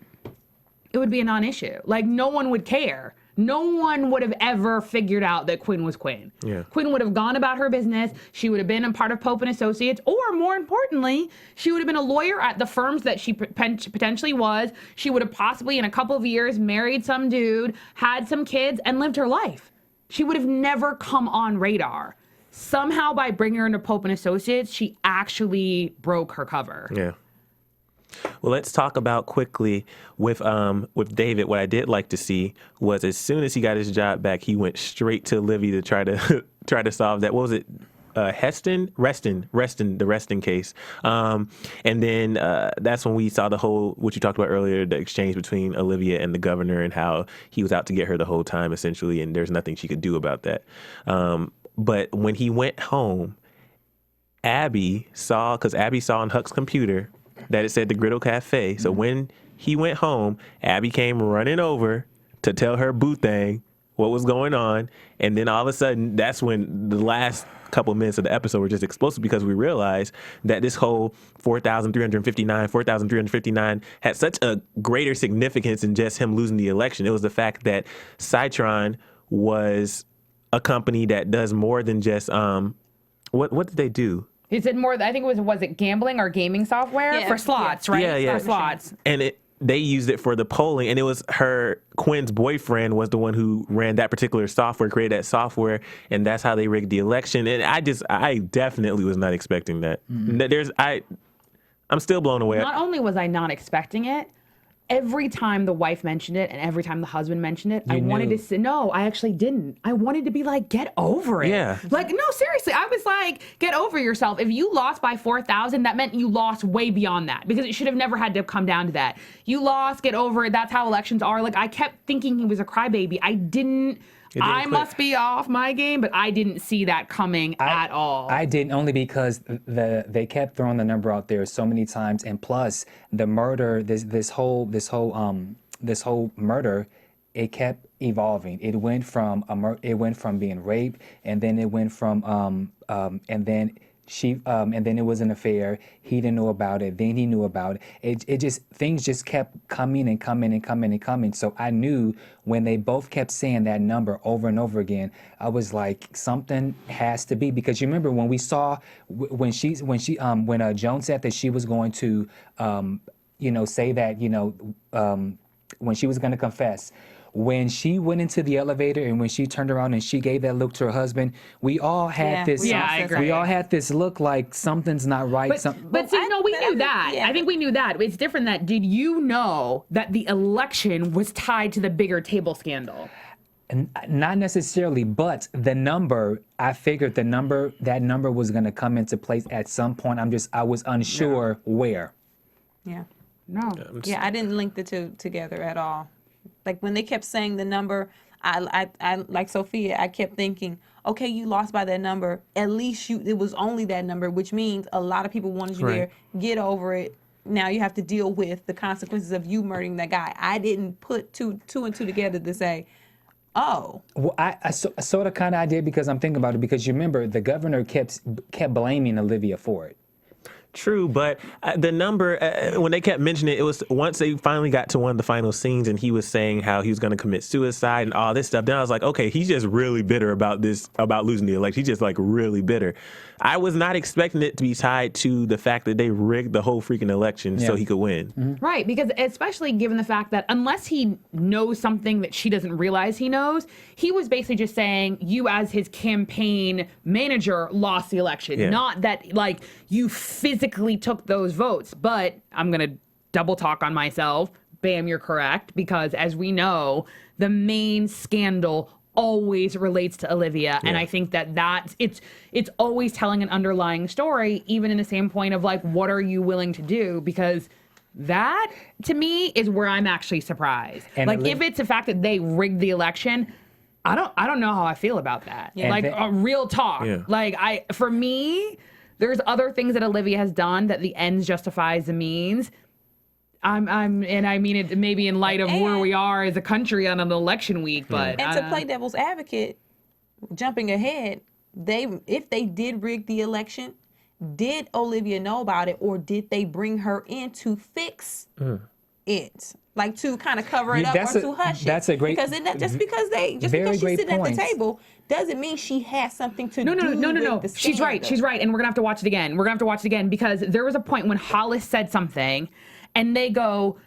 it would be a non-issue. Like, no one would care. No one would have ever figured out that Quinn was Quinn. Yeah. Quinn would have gone about her business. She would have been a part of Pope and Associates, or more importantly, she would have been a lawyer at the firms that she potentially was. She would have possibly, in a couple of years, married some dude, had some kids, and lived her life. She would have never come on radar. Somehow, by bringing her into Pope and Associates, she actually broke her cover. Yeah. Well, let's talk about quickly with David. What I did like to see was as soon as he got his job back, he went straight to Olivia to try to solve that. What was it? Reston, the Reston case. And then that's when we saw the whole, what you talked about earlier, the exchange between Olivia and the governor and how he was out to get her the whole time, essentially, and there's nothing she could do about that. But when he went home, Abby saw on Huck's computer that it said the Griddle Cafe. So when he went home, Abby came running over to tell her boo thing what was going on. And then all of a sudden, that's when the last couple of minutes of the episode were just explosive because we realized that this whole 4,359 had such a greater significance than just him losing the election. It was the fact that Citron was a company that does more than just what did they do? He said more. I think was it gambling or gaming software for slots, right? Yeah. For slots. And they used it for the polling, and it was Quinn's boyfriend was the one who ran that particular software, created that software, and that's how they rigged the election. And I definitely was not expecting that. I'm still blown away. Not only was I not expecting it, every time the wife mentioned it and every time the husband mentioned it, I wanted to say, no, I actually didn't. I wanted to be like, get over it. Yeah. Like, no, seriously. I was like, get over yourself. If you lost by 4,000, that meant you lost way beyond that because it should have never had to come down to that. You lost, get over it. That's how elections are. Like, I kept thinking he was a crybaby. I must be off my game, but I didn't see that coming at all. I didn't, only because they kept throwing the number out there so many times, and plus the murder, this whole murder, it kept evolving. It went from being rape, and then it went from and then it was an affair. He didn't know about it. Then he knew about it. Things just kept coming and coming and coming and coming. So I knew when they both kept saying that number over and over again, I was like, something has to be, because you remember when we saw when Joan said that she was going to say that when she was going to confess. When she went into the elevator and when she turned around and she gave that look to her husband, we all had this. Yeah, I agree. We all had this look like something's not right. But see, no, we knew that. Yeah. I think we knew that. It's different. That did you know that the election was tied to the bigger table scandal? Not necessarily, but the number, I figured that number was going to come into place at some point. I was unsure where. Yeah. No. Yeah, I didn't link the two together at all. Like when they kept saying the number, I like Sophia, I kept thinking, okay, you lost by that number. At least it was only that number, which means a lot of people wanted you there. Get over it. Now you have to deal with the consequences of you murdering that guy. I didn't put two and two together to say, oh. Well, I sort of kind of did, because I'm thinking about it, because you remember the governor kept blaming Olivia for it. True, but the number, when they kept mentioning it, it was once they finally got to one of the final scenes and he was saying how he was going to commit suicide and all this stuff. Then I was like, okay, he's just really bitter about this, about losing the election. He's just like really bitter. I was not expecting it to be tied to the fact that they rigged the whole freaking election so he could win. Mm-hmm. Right, because especially given the fact that unless he knows something that she doesn't realize he knows, he was basically just saying you as his campaign manager lost the election, not that like you physically took those votes. But I'm going to double talk on myself. Bam, you're correct, because as we know, the main scandal always relates to Olivia. And I think that it's always telling an underlying story, even in the same point of like, what are you willing to do? Because that to me is where I'm actually surprised. And like if it's the fact that they rigged the election, I don't know how I feel about that. Like a real talk. Like for me, there's other things that Olivia has done that the ends justifies the means. And I mean it maybe in light of where we are as a country on an election week, but and to play devil's advocate, jumping ahead, if they did rig the election, did Olivia know about it, or did they bring her in to fix it, like to kind of cover it up or to hush it? That's a great because because she's sitting at the table doesn't mean she has something to do with the scandal. She's right, and we're gonna have to watch it again. Because there was a point when Hollis said something. And they go,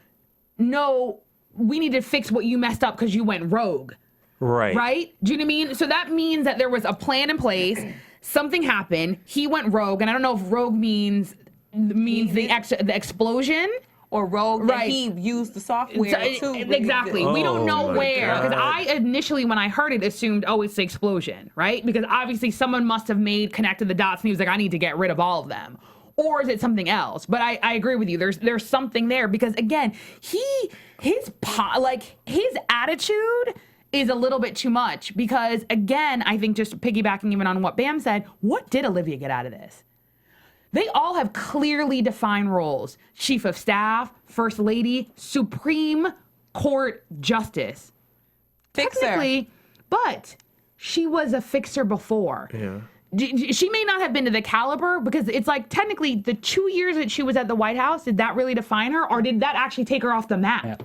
no, we need to fix what you messed up because you went rogue. Right? Do you know what I mean? So that means that there was a plan in place. Something happened. He went rogue. And I don't know if rogue means the explosion. Or rogue that he used the software to. Exactly. We don't know where. Because I initially, when I heard it, assumed, it's the explosion. Right? Because obviously someone must have connected the dots and he was like, I need to get rid of all of them. Or is it something else? But I agree with you. There's something there because again, his attitude is a little bit too much because again, I think just piggybacking even on what Bam said, what did Olivia get out of this? They all have clearly defined roles. Chief of Staff, First Lady, Supreme Court Justice. Fixer. But she was a fixer before. Yeah. She may not have been to the caliber because it's like technically the 2 years that she was at the White House, did that really define her or did that actually take her off the map? Yeah.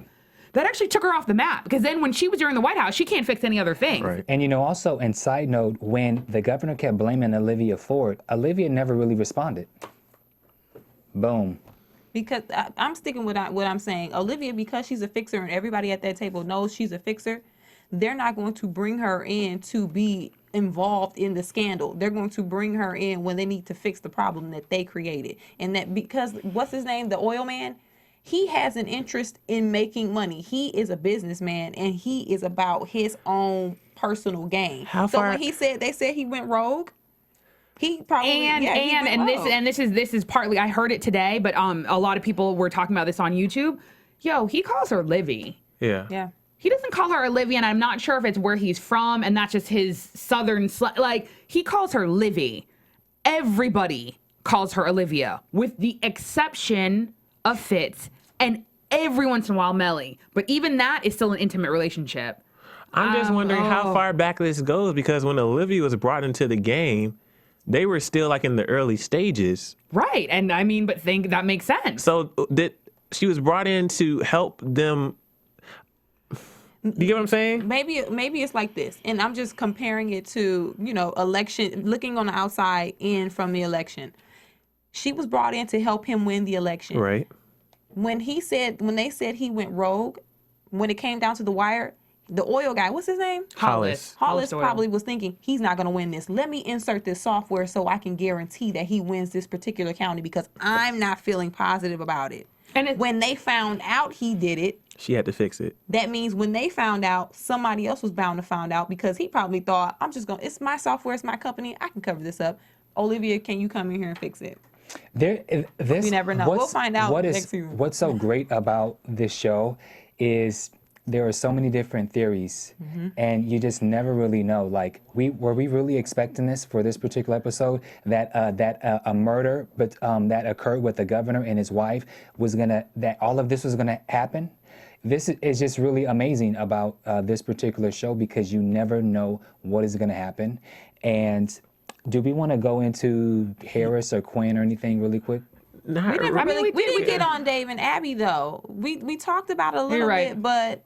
That actually took her off the map because then when she was during the White House, she can't fix any other thing. Right. And also, and side note, when the governor kept blaming Olivia for it, Olivia never really responded. Boom. Because I'm sticking with what I'm saying. Olivia, because she's a fixer and everybody at that table knows she's a fixer, they're not going to bring her in to be involved in the scandal. They're going to bring her in when they need to fix the problem that they created. And that because, what's his name, the oil man, he has an interest in making money. He is a businessman and he is about his own personal gain. When they said he went rogue, he probably this is partly, I heard it today, but a lot of people were talking about this on YouTube. He calls her Livy. Yeah. He doesn't call her Olivia, and I'm not sure if it's where he's from, and that's just his southern he calls her Livy. Everybody calls her Olivia, with the exception of Fitz, and every once in a while Melly. But even that is still an intimate relationship. I'm just wondering how far back this goes, because when Olivia was brought into the game, they were still like in the early stages. Right, and I mean, but that makes sense. So she was brought in to help them. Do you get what I'm saying? Maybe it's like this, and I'm just comparing it to, election, looking on the outside in from the election. She was brought in to help him win the election. Right. When they said he went rogue, when it came down to the wire, the oil guy, what's his name? Hollis. Hollis probably was thinking, he's not going to win this. Let me insert this software so I can guarantee that he wins this particular county because I'm not feeling positive about it. And when they found out he did it, she had to fix it. That means when they found out, somebody else was bound to find out because he probably thought, it's my software, it's my company, I can cover this up. Olivia, can you come in here and fix it? This, We never know. We'll find out next season. What's so great about this show is there are so many different theories, and you just never really know. Like, were we really expecting this for this particular episode? That a murder, but that occurred with the governor and his wife that all of this was gonna happen? This is just really amazing about this particular show because you never know what is gonna happen. And do we want to go into Harris or Quinn or anything really quick? We didn't get on Dave and Abby though. We talked about it a little bit, but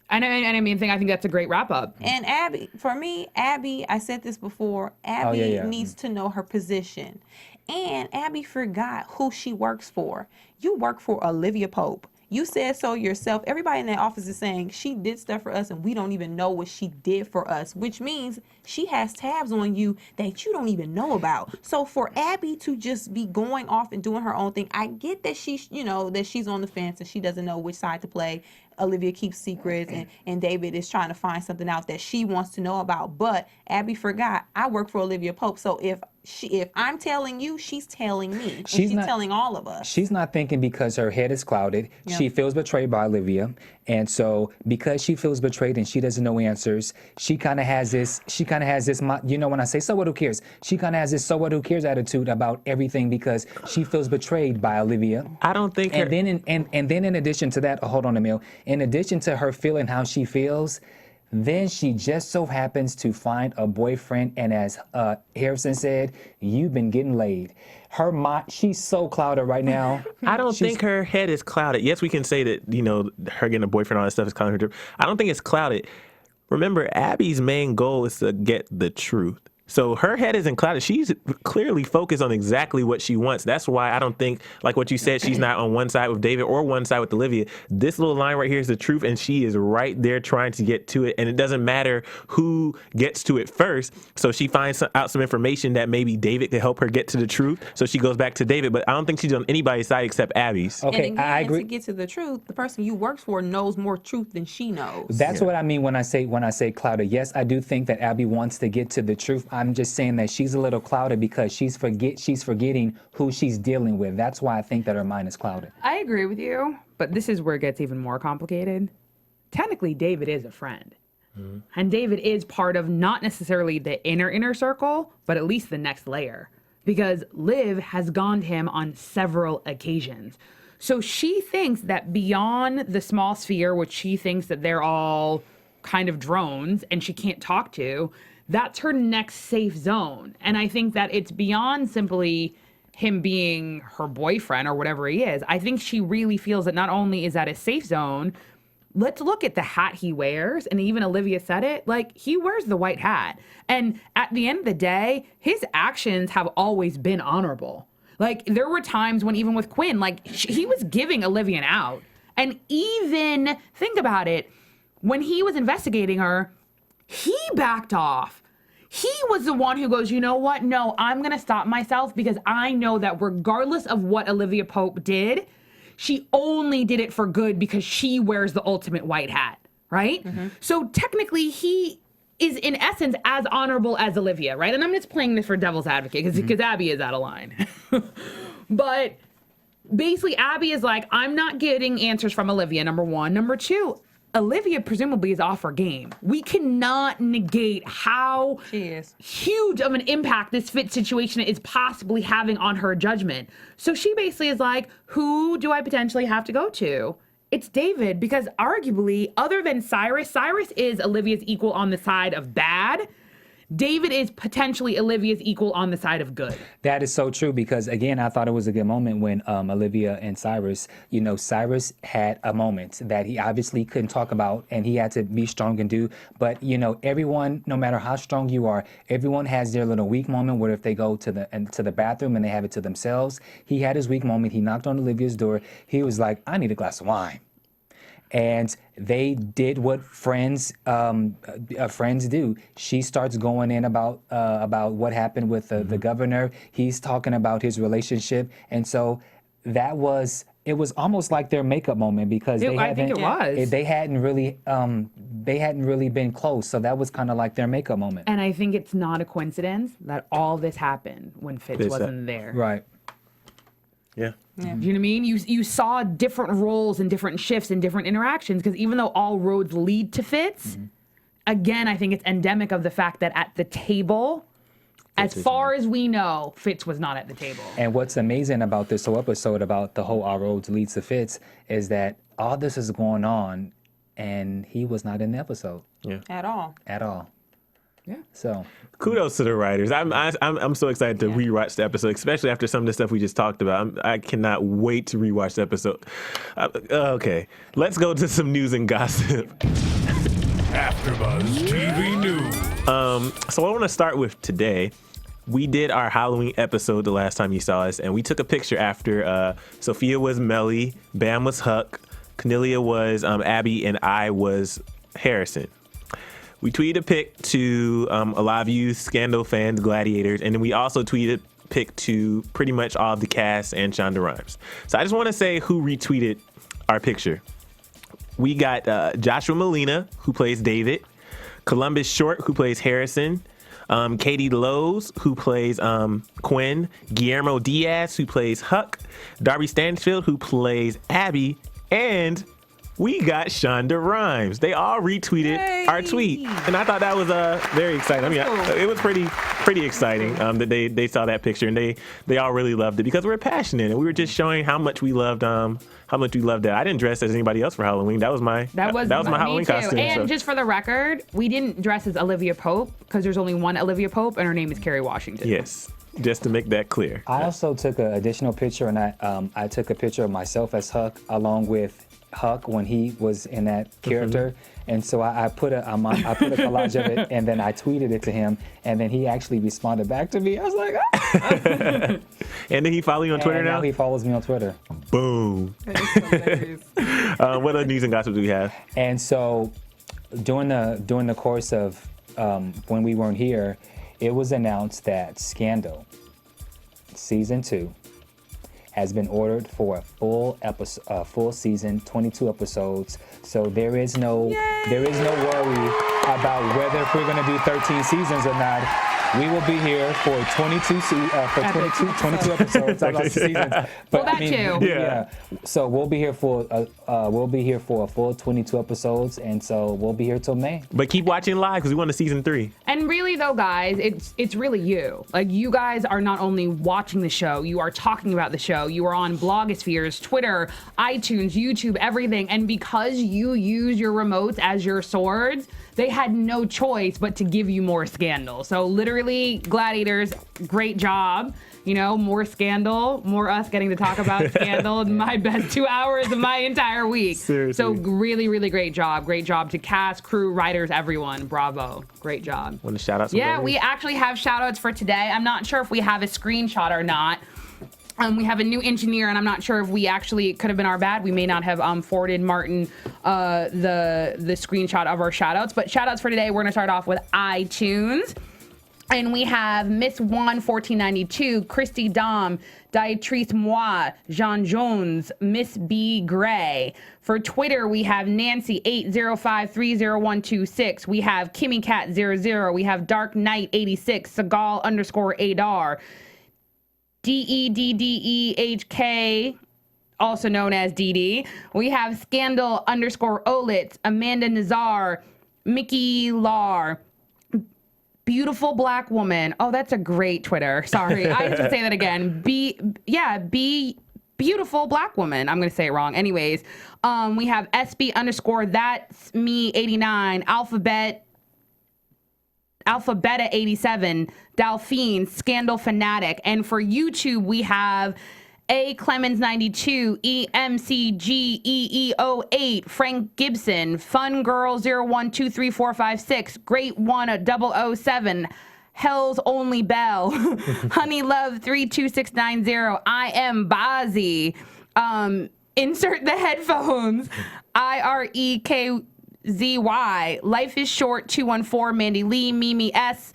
I think that's a great wrap up. And Abby, for me, I said this before, Abby needs to know her position. And Abby forgot who she works for. You work for Olivia Pope. You said so yourself. Everybody in that office is saying she did stuff for us and we don't even know what she did for us, which means she has tabs on you that you don't even know about. So for Abby to just be going off and doing her own thing, I get that she's on the fence and she doesn't know which side to play. Olivia keeps secrets and David is trying to find something out that she wants to know about. But Abby forgot, I work for Olivia Pope. So if I'm telling you, she's telling me. And she's telling all of us. She's not thinking because her head is clouded. Yep. She feels betrayed by Olivia. And so because she feels betrayed and she doesn't know answers, she kind of has this, when I say, so what, who cares? She kind of has this so what, who cares attitude about everything because she feels betrayed by Olivia. I don't think and then in addition to that, hold on, Emile, in addition to her feeling how she feels, then she just so happens to find a boyfriend, and as Harrison said, you've been getting laid. Her mind, she's so clouded right now. I don't think her head is clouded. Yes, we can say that, her getting a boyfriend, all that stuff is clouded her. I don't think it's clouded. Remember, Abby's main goal is to get the truth. So her head isn't clouded. She's clearly focused on exactly what she wants. That's why I don't think, like what you said, she's not on one side with David or one side with Olivia. This little line right here is the truth, and she is right there trying to get to it. And it doesn't matter who gets to it first. So she finds out some information that maybe David could help her get to the truth. So she goes back to David. But I don't think she's on anybody's side except Abby's. Okay, and again, I agree. To get to the truth, the person you work for knows more truth than she knows. That's what I mean when I say clouded. Yes, I do think that Abby wants to get to the truth. I'm just saying that she's a little clouded because she's forgetting who she's dealing with. That's why I think that her mind is clouded. I agree with you, but this is where it gets even more complicated. Technically, David is a friend. Mm-hmm. And David is part of not necessarily the inner circle, but at least the next layer. Because Liv has gone to him on several occasions. So she thinks that beyond the small sphere, which she thinks that they're all kind of drones and she can't talk to, that's her next safe zone. And I think that it's beyond simply him being her boyfriend or whatever he is. I think she really feels that not only is that a safe zone, let's look at the hat he wears. And even Olivia said it, like, he wears the white hat. And at the end of the day, his actions have always been honorable. Like, there were times when even with Quinn, like, he was giving Olivia an out. And even, think about it, when he was investigating her, he backed off. He was the one who goes, you know what? No, I'm going to stop myself because I know that regardless of what Olivia Pope did, she only did it for good because she wears the ultimate white hat, right? Mm-hmm. So technically he is in essence as honorable as Olivia, right? And I'm just playing this for devil's advocate because Abby is out of line. But basically Abby is like, I'm not getting answers from Olivia, number one. Number two, Olivia presumably is off her game. We cannot negate how huge of an impact this Fitz situation is possibly having on her judgment. So she basically is like, who do I potentially have to go to? It's David, because arguably, other than Cyrus is Olivia's equal on the side of bad. David is potentially Olivia's equal on the side of good. That is so true because, again, I thought it was a good moment when Olivia and Cyrus, Cyrus had a moment that he obviously couldn't talk about and he had to be strong and do. But, everyone, no matter how strong you are, everyone has their little weak moment where if they go to the bathroom and they have it to themselves. He had his weak moment. He knocked on Olivia's door. He was like, I need a glass of wine. And they did what friends do. She starts going in about what happened with the governor. He's talking about his relationship, and so it was almost like their makeup moment because they hadn't really been close. So that was kind of like their makeup moment. And I think it's not a coincidence that all this happened when Fitz wasn't there. Right. Yeah. Do you know what I mean? You saw different roles and different shifts and different interactions, because even though all roads lead to Fitz, again, I think it's endemic of the fact that at the table, as far as we know, Fitz was not at the table. And what's amazing about this whole episode about the whole All Roads Leads to Fitz is that all this is going on and he was not in the episode. Yeah. At all. At all. Yeah. So kudos to the writers. I'm so excited to rewatch the episode, especially after some of the stuff we just talked about. I cannot wait to rewatch the episode. Okay, let's go to some news and gossip. AfterBuzz TV News. So I want to start with today. We did our Halloween episode the last time you saw us, and we took a picture after Sofia was Melly, Bamm was Huck, Kennelia was Abby, and I was Harrison. We tweeted a pic to a lot of you Scandal fans, gladiators, and then we also tweeted a pic to pretty much all of the cast and Shonda Rhimes. So I just want to say who retweeted our picture. We got Joshua Molina, who plays David, Columbus Short, who plays Harrison, Katie Lowe's, who plays Quinn, Guillermo Diaz, who plays Huck, Darby Stansfield, who plays Abby, and we got Shonda Rhimes. They all retweeted our tweet, and I thought that was very exciting. I mean, it was pretty exciting that they saw that picture, and they all really loved it because we're passionate, and we were just showing how much we loved that. I didn't dress as anybody else for Halloween. That was my Halloween costume. And just for the record, we didn't dress as Olivia Pope because there's only one Olivia Pope, and her name is Kerry Washington. Yes. Just to make that clear. I also took an additional picture, and I took a picture of myself as Huck along with Huck when he was in that character, and so I put a collage of it, and then I tweeted it to him, and then he actually responded back to me. I was like, ah! And then he follow you on Twitter now? He follows me on Twitter. Boom. What other news and gossip do we have? And so during the course of when we weren't here, it was announced that Scandal season 2 has been ordered for a full season, 22 episodes. So there is no worry about whether if we're going to do 13 seasons or not. We will be here for 22 episodes. I lost the seasons, but well, too. Yeah. So we'll be here for a full 22 episodes, and so we'll be here till May. But keep watching live because we want a season 3. And really though, guys, it's really you. Like, you guys are not only watching the show, you are talking about the show. You are on blogospheres, Twitter, iTunes, YouTube, everything. And because you use your remotes as your swords, they had no choice but to give you more Scandal. So literally, gladiators, great job. You know, more Scandal, more us getting to talk about Scandal. My best 2 hours of my entire week. Seriously. So really, really great job. Great job to cast, crew, writers, everyone. Bravo. Great job. Want to shout out some Yeah, writers? we actually have shout outs for today. I'm not sure if we have a screenshot or not. We have a new engineer, and I'm not sure if we actually, it could have been our bad. We may not have forwarded Martin the screenshot of our shout outs. But shout outs for today, we're going to start off with iTunes. And we have Miss 1492, Christy Dom, Diatrice Moi, Jean Jones, Miss B Gray. For Twitter, we have Nancy 805300126. We have Kimmy Cat 00. We have Dark Knight 86, Seagal _Adar. DEDDEHK, also known as DD. We have Scandal _Olitz, Amanda Nazar, Mickey Lar, Beautiful Black Woman. Oh, that's a great Twitter. Sorry, I have to say that again. Be Beautiful Black Woman. I'm going to say it wrong. Anyways, we have SB _ That's Me 89, Alphabeta 87, Delphine, Scandal Fanatic. And for YouTube, we have A Clemens 92, EMCGEE08, Frank Gibson, Fun Girl 0123456, Great One 007, Hell's Only Bell, Honey Love 32690, I Am Bazzi, insert the headphones, IREKZY, Life is Short 214, Mandy Lee, Mimi S,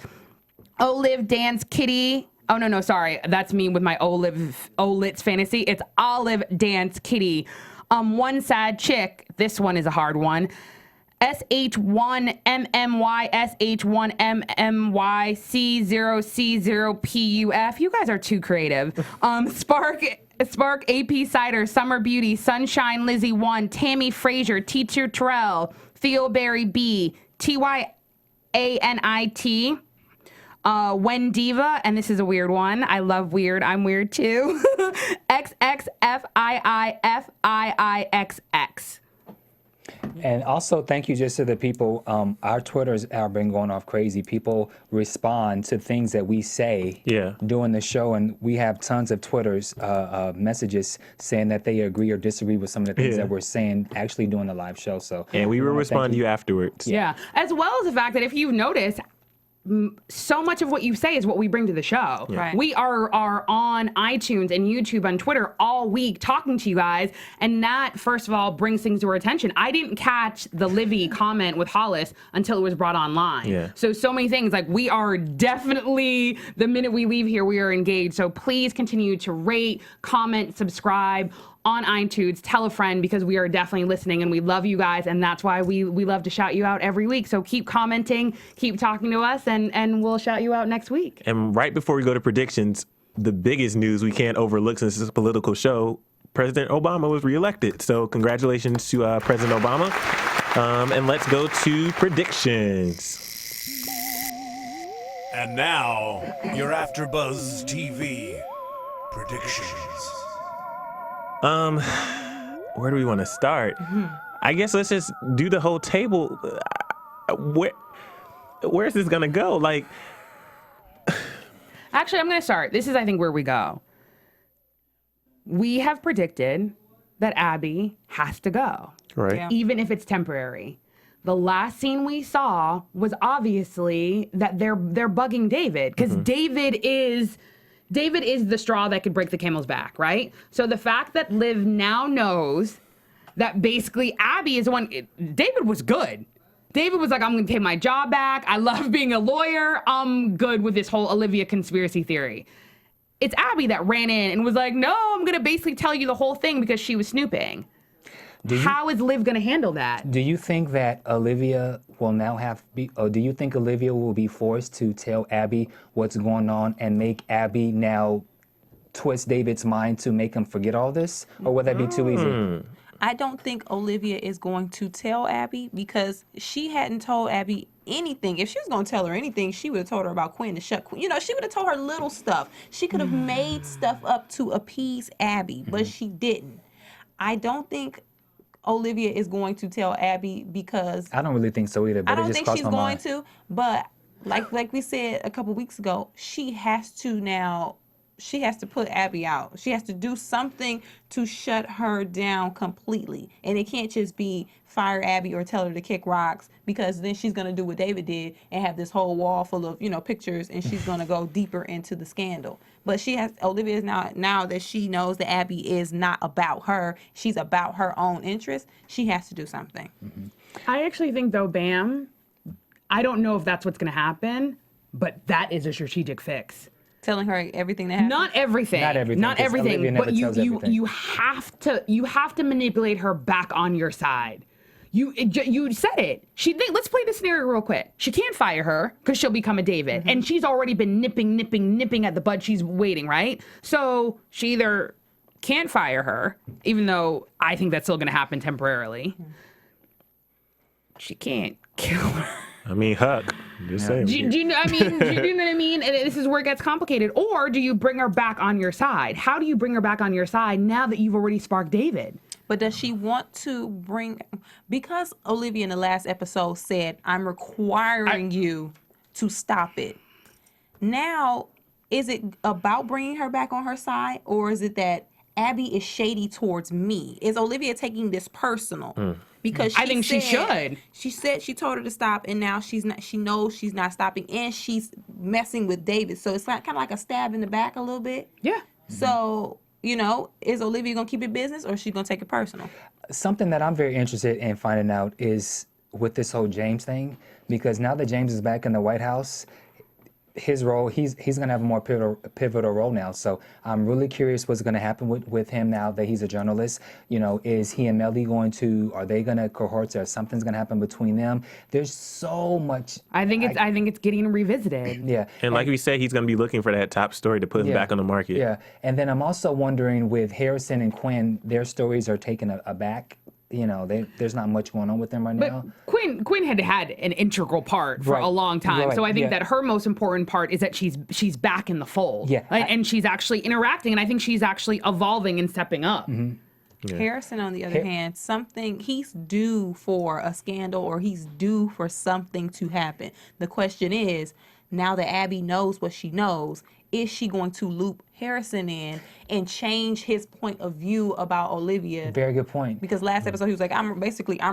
Olive Dance Kitty. Oh, no, sorry. That's me with my Olitz fantasy. It's Olive Dance Kitty. One Sad Chick. This one is a hard one. SH1MMY, SH1MMYC0C0PUF. You guys are too creative. Spark AP Cider, Summer Beauty, Sunshine Lizzie 1, Tammy Frazier, Teacher Terrell, Theo Berry B, TYANIT, Wendiva, and this is a weird one. I love weird. I'm weird too. XXFIIFIIXX. And also, thank you just to the people. Our Twitters have been going off crazy. People respond to things that we say during the show, and we have tons of Twitters messages saying that they agree or disagree with some of the things that we're saying actually doing the live show. So, and we will respond to you afterwards. Yeah, as well as the fact that if you've noticed, so much of what you say is what we bring to the show. Right. We are on iTunes and YouTube and Twitter all week talking to you guys, and that, first of all, brings things to our attention. I didn't catch the Livy comment with Hollis until it was brought online. Yeah. So many things. Like, we are definitely, the minute we leave here, we are engaged. So please continue to rate, comment, subscribe on iTunes, tell a friend, because we are definitely listening and we love you guys, and that's why we love to shout you out every week. So keep commenting, keep talking to us, and we'll shout you out next week. And right before we go to predictions, the biggest news we can't overlook since it's a political show, President Obama was reelected. So congratulations to President Obama. And let's go to predictions. And now, your AfterBuzz TV predictions. Where do we want to start? I guess let's just do the whole table. Where's this gonna go? Like, Actually, I'm going to start. This is, I think, where we go. We have predicted that Abby has to go, right? Yeah. even if it's temporary. The last scene we saw was obviously that they're bugging David, because David is the straw that could break the camel's back, right? So the fact that Liv now knows that basically Abby is the one. David was good. David was like, I'm going to take my job back. I love being a lawyer. I'm good with this whole Olivia conspiracy theory. It's Abby that ran in and was like, no, I'm going to basically tell you the whole thing because she was snooping. How is Liv going to handle that? Do you think that Olivia will now do you think Olivia will be forced to tell Abby what's going on and make Abby now twist David's mind to make him forget all this? Or would that be too easy? I don't think Olivia is going to tell Abby, because she hadn't told Abby anything. If she was going to tell her anything, she would have told her about Quinn to shut Quinn. You know, she would have told her little stuff. She could have made stuff up to appease Abby, but she didn't. I don't think Olivia is going to tell Abby, because I don't really think so either. But I don't it just think crossed she's my going mind. to. But like we said a couple weeks ago, she has to now. She has to put Abby out. She has to do something to shut her down completely. And it can't just be fire Abby or tell her to kick rocks, because then she's going to do what David did and have this whole wall full of, pictures, and she's going to go deeper into the scandal. But Olivia is now that she knows that Abby is not about her, she's about her own interests, she has to do something. I actually think, though, Bamm, I don't know if that's what's going to happen, but that is a strategic fix. Telling her everything that happened. Not everything. Not everything, Not 'cause everything. Olivia never But tells everything. you have to manipulate her back on your side. You said it. Let's play this scenario real quick. She can't fire her because she'll become a David, and she's already been nipping at the bud. She's waiting, right? So she either can't fire her, even though I think that's still going to happen temporarily. She can't kill her. I mean, Huck. Just saying. Do you know what I mean? And this is where it gets complicated. Or do you bring her back on your side? How do you bring her back on your side now that you've already sparked David? But does she want to because Olivia in the last episode said, I'm requiring you to stop it. Now, is it about bringing her back on her side, or is it that Abby is shady towards me? Is Olivia taking this personal? Because I think she should. She said she told her to stop, and now she's not. She knows she's not stopping, and she's messing with David. So it's kind of like a stab in the back a little bit. Yeah. So, is Olivia going to keep it business, or is she going to take it personal? Something that I'm very interested in finding out is with this whole James thing, because now that James is back in the White House, his role, he's going to have a more pivotal role now. So I'm really curious what's going to happen with him now that he's a journalist. You know, is he and Melly are they going to cohorts, or something's going to happen between them? There's so much. I think it's getting revisited. Yeah. And like we said, he's going to be looking for that top story to put him back on the market. Yeah. And then I'm also wondering with Harrison and Quinn, their stories are taken aback. You know, there's not much going on with them right now. Quinn had an integral part for a long time. So I think that her most important part is that she's back in the fold. Yeah. And she's actually interacting, and I think she's actually evolving and stepping up. Yeah. Harrison, on the other hand, he's due for a scandal, or he's due for something to happen. The question is, now that Abby knows what she knows, is she going to loop Harrison in and change his point of view about Olivia? Very good point. Because last episode he was like, I'm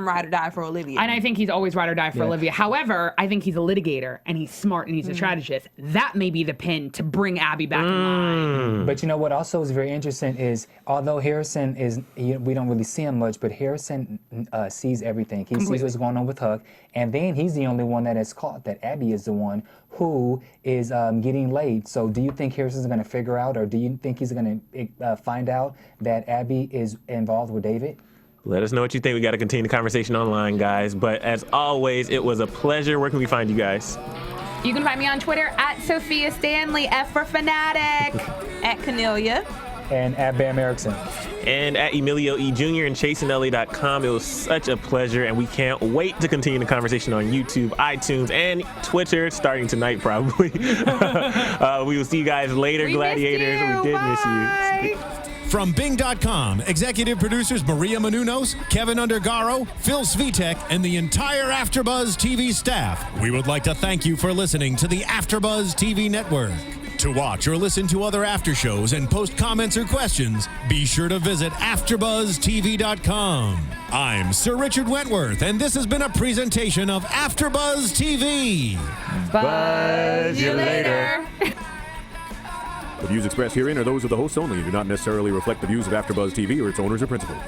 ride or die for Olivia. And I think he's always ride or die for Olivia. However, I think he's a litigator, and he's smart, and he's a strategist. That may be the pin to bring Abby back in line. But you know what also is very interesting is, although Harrison we don't really see him much, but Harrison sees everything. He sees what's going on with Huck, and then he's the only one that is caught, that Abby is the one who is getting laid. So do you think Harrison's going to figure out, or do you think he's going to find out that Abby is involved with David? Let us know what you think. We got to continue the conversation online, guys. But as always, it was a pleasure. Where can we find you guys? You can find me on Twitter at Sofia Stanley, F for Fanatic. At Kennelia. And at Bamm Ericsen. And at Emile E. Jr. and ChaseandLA.com. It was such a pleasure, and we can't wait to continue the conversation on YouTube, iTunes, and Twitter, starting tonight probably. We will see you guys later, Gladiators. We did miss you. From Bing.com, executive producers Maria Menounos, Kevin Undergaro, Phil Svitek, and the entire AfterBuzz TV staff, we would like to thank you for listening to the AfterBuzz TV network. To watch or listen to other after shows and post comments or questions, be sure to visit AfterBuzzTV.com. I'm Sir Richard Wentworth, and this has been a presentation of AfterBuzz TV. Buzz you later. The views expressed herein are those of the hosts only and do not necessarily reflect the views of AfterBuzz TV or its owners or principals.